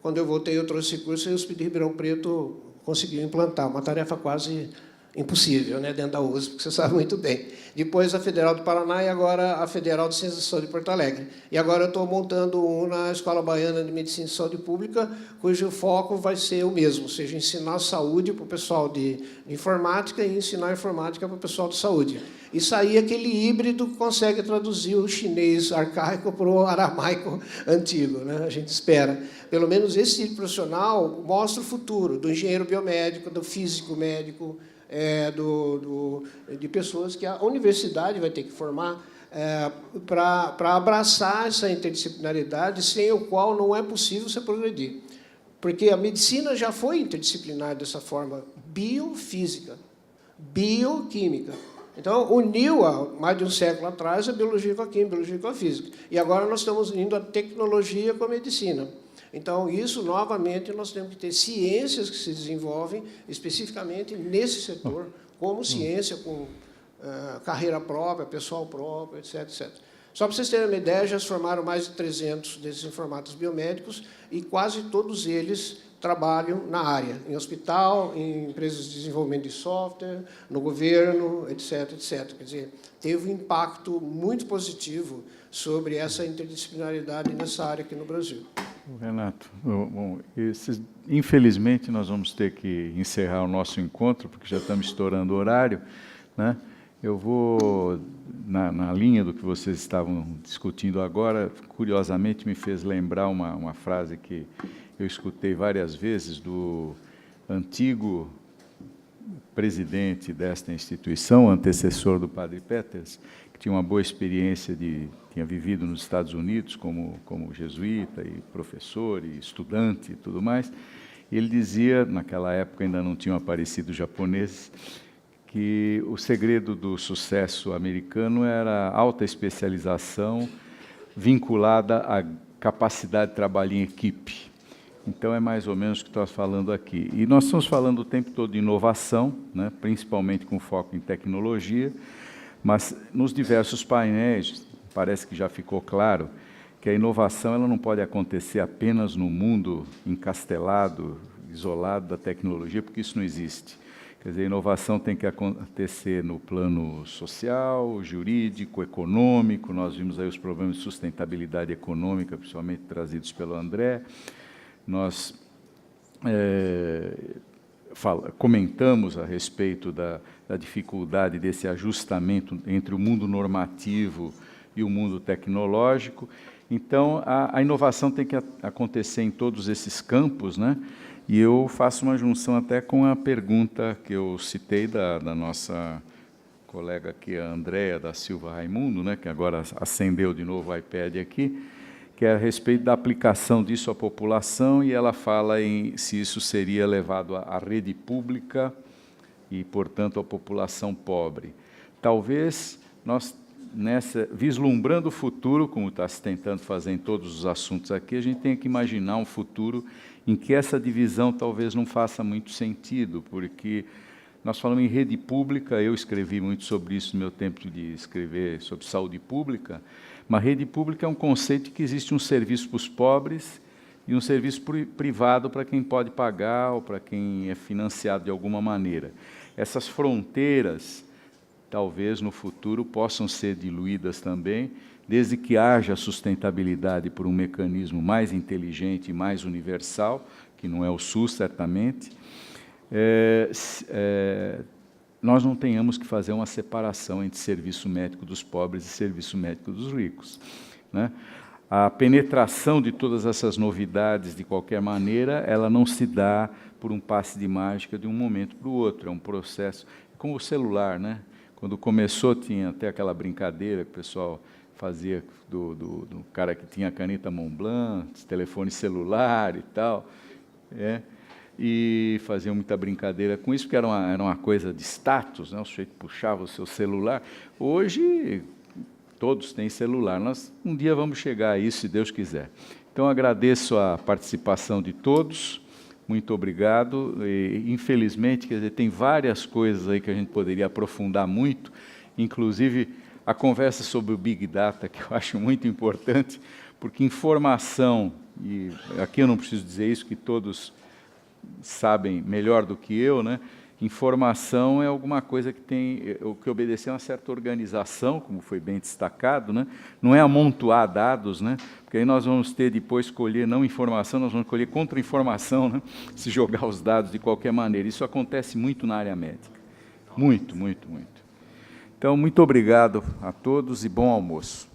Quando eu voltei, eu trouxe esse curso e a USP de Ribeirão Preto conseguiu implantar, uma tarefa quase impossível, né, dentro da USP, que você sabe muito bem. Depois a Federal do Paraná e agora a Federal de Ciências de Saúde de Porto Alegre. E agora eu estou montando um na Escola Baiana de Medicina e Saúde Pública, cujo foco vai ser o mesmo, ou seja, ensinar saúde para o pessoal de informática e ensinar informática para o pessoal de saúde. E sair aquele híbrido que consegue traduzir o chinês arcaico para o aramaico antigo, né? A gente espera. Pelo menos esse tipo profissional mostra o futuro do engenheiro biomédico, do físico médico, de pessoas que a universidade vai ter que formar para abraçar essa interdisciplinaridade, sem o qual não é possível você progredir. Porque a medicina já foi interdisciplinar dessa forma biofísica, bioquímica. Então, uniu, há mais de um século atrás, a biologia com a química, a biologia com a física. E agora nós estamos unindo a tecnologia com a medicina. Então, isso, novamente, nós temos que ter ciências que se desenvolvem especificamente nesse setor, como ciência com carreira própria, pessoal próprio, etc, etc. Só para vocês terem uma ideia, já se formaram mais de 300 desses informatas biomédicos e quase todos eles trabalham na área, em hospital, em empresas de desenvolvimento de software, no governo, etc, etc. Quer dizer, teve um impacto muito positivo sobre essa interdisciplinaridade nessa área aqui no Brasil. Renato, bom, infelizmente nós vamos ter que encerrar o nosso encontro, porque já estamos estourando o horário, né? Eu vou, na linha do que vocês estavam discutindo agora, curiosamente me fez lembrar uma frase que eu escutei várias vezes do antigo presidente desta instituição, antecessor do padre Peters, que tinha uma boa experiência tinha vivido nos Estados Unidos como jesuíta e professor e estudante e tudo mais. E ele dizia, naquela época ainda não tinham aparecido japoneses, que o segredo do sucesso americano era a alta especialização vinculada à capacidade de trabalho em equipe. Então, é mais ou menos o que nós falando aqui. E nós estamos falando o tempo todo de inovação, né, principalmente com foco em tecnologia, mas nos diversos painéis, parece que já ficou claro que a inovação ela não pode acontecer apenas no mundo encastelado, isolado da tecnologia, porque isso não existe. Quer dizer, a inovação tem que acontecer no plano social, jurídico, econômico. Nós vimos aí os problemas de sustentabilidade econômica, principalmente trazidos pelo André. Nós comentamos a respeito da dificuldade desse ajustamento entre o mundo normativo e o mundo tecnológico. Então, a inovação tem que acontecer em todos esses campos, né? E eu faço uma junção até com a pergunta que eu citei da nossa colega aqui, a Andréa da Silva Raimundo, né, que agora acendeu de novo o iPad aqui, que é a respeito da aplicação disso à população, e ela fala em se isso seria levado à rede pública e, portanto, à população pobre. Talvez nós, vislumbrando o futuro, como está se tentando fazer em todos os assuntos aqui, a gente tem que imaginar um futuro em que essa divisão talvez não faça muito sentido, porque nós falamos em rede pública, eu escrevi muito sobre isso no meu tempo de escrever sobre saúde pública, mas rede pública é um conceito que existe um serviço para os pobres e um serviço privado para quem pode pagar ou para quem é financiado de alguma maneira. Essas fronteiras, talvez no futuro, possam ser diluídas também, desde que haja sustentabilidade por um mecanismo mais inteligente e mais universal, que não é o SUS, certamente, nós não tenhamos que fazer uma separação entre serviço médico dos pobres e serviço médico dos ricos, né? A penetração de todas essas novidades, de qualquer maneira, ela não se dá por um passe de mágica de um momento para o outro, é um processo. com o celular, né? Quando começou, tinha até aquela brincadeira que o pessoal fazia do cara que tinha a caneta Montblanc, telefone celular e tal, e faziam muita brincadeira com isso, porque era uma coisa de status, né? O sujeito puxava o seu celular. Hoje, todos têm celular. Nós um dia vamos chegar a isso, se Deus quiser. Então, agradeço a participação de todos, muito obrigado. E, infelizmente, quer dizer, tem várias coisas aí que a gente poderia aprofundar muito, inclusive a conversa sobre o Big Data, que eu acho muito importante, porque informação, e aqui eu não preciso dizer isso, que todos sabem melhor do que eu, né? Informação é alguma coisa que tem que obedecer a uma certa organização, como foi bem destacado, né? Não é amontoar dados, né? Porque aí nós vamos ter depois escolher não informação, nós vamos escolher contra-informação, né? Se jogar os dados de qualquer maneira. Isso acontece muito na área médica. Muito, muito, muito. Então, muito obrigado a todos e bom almoço.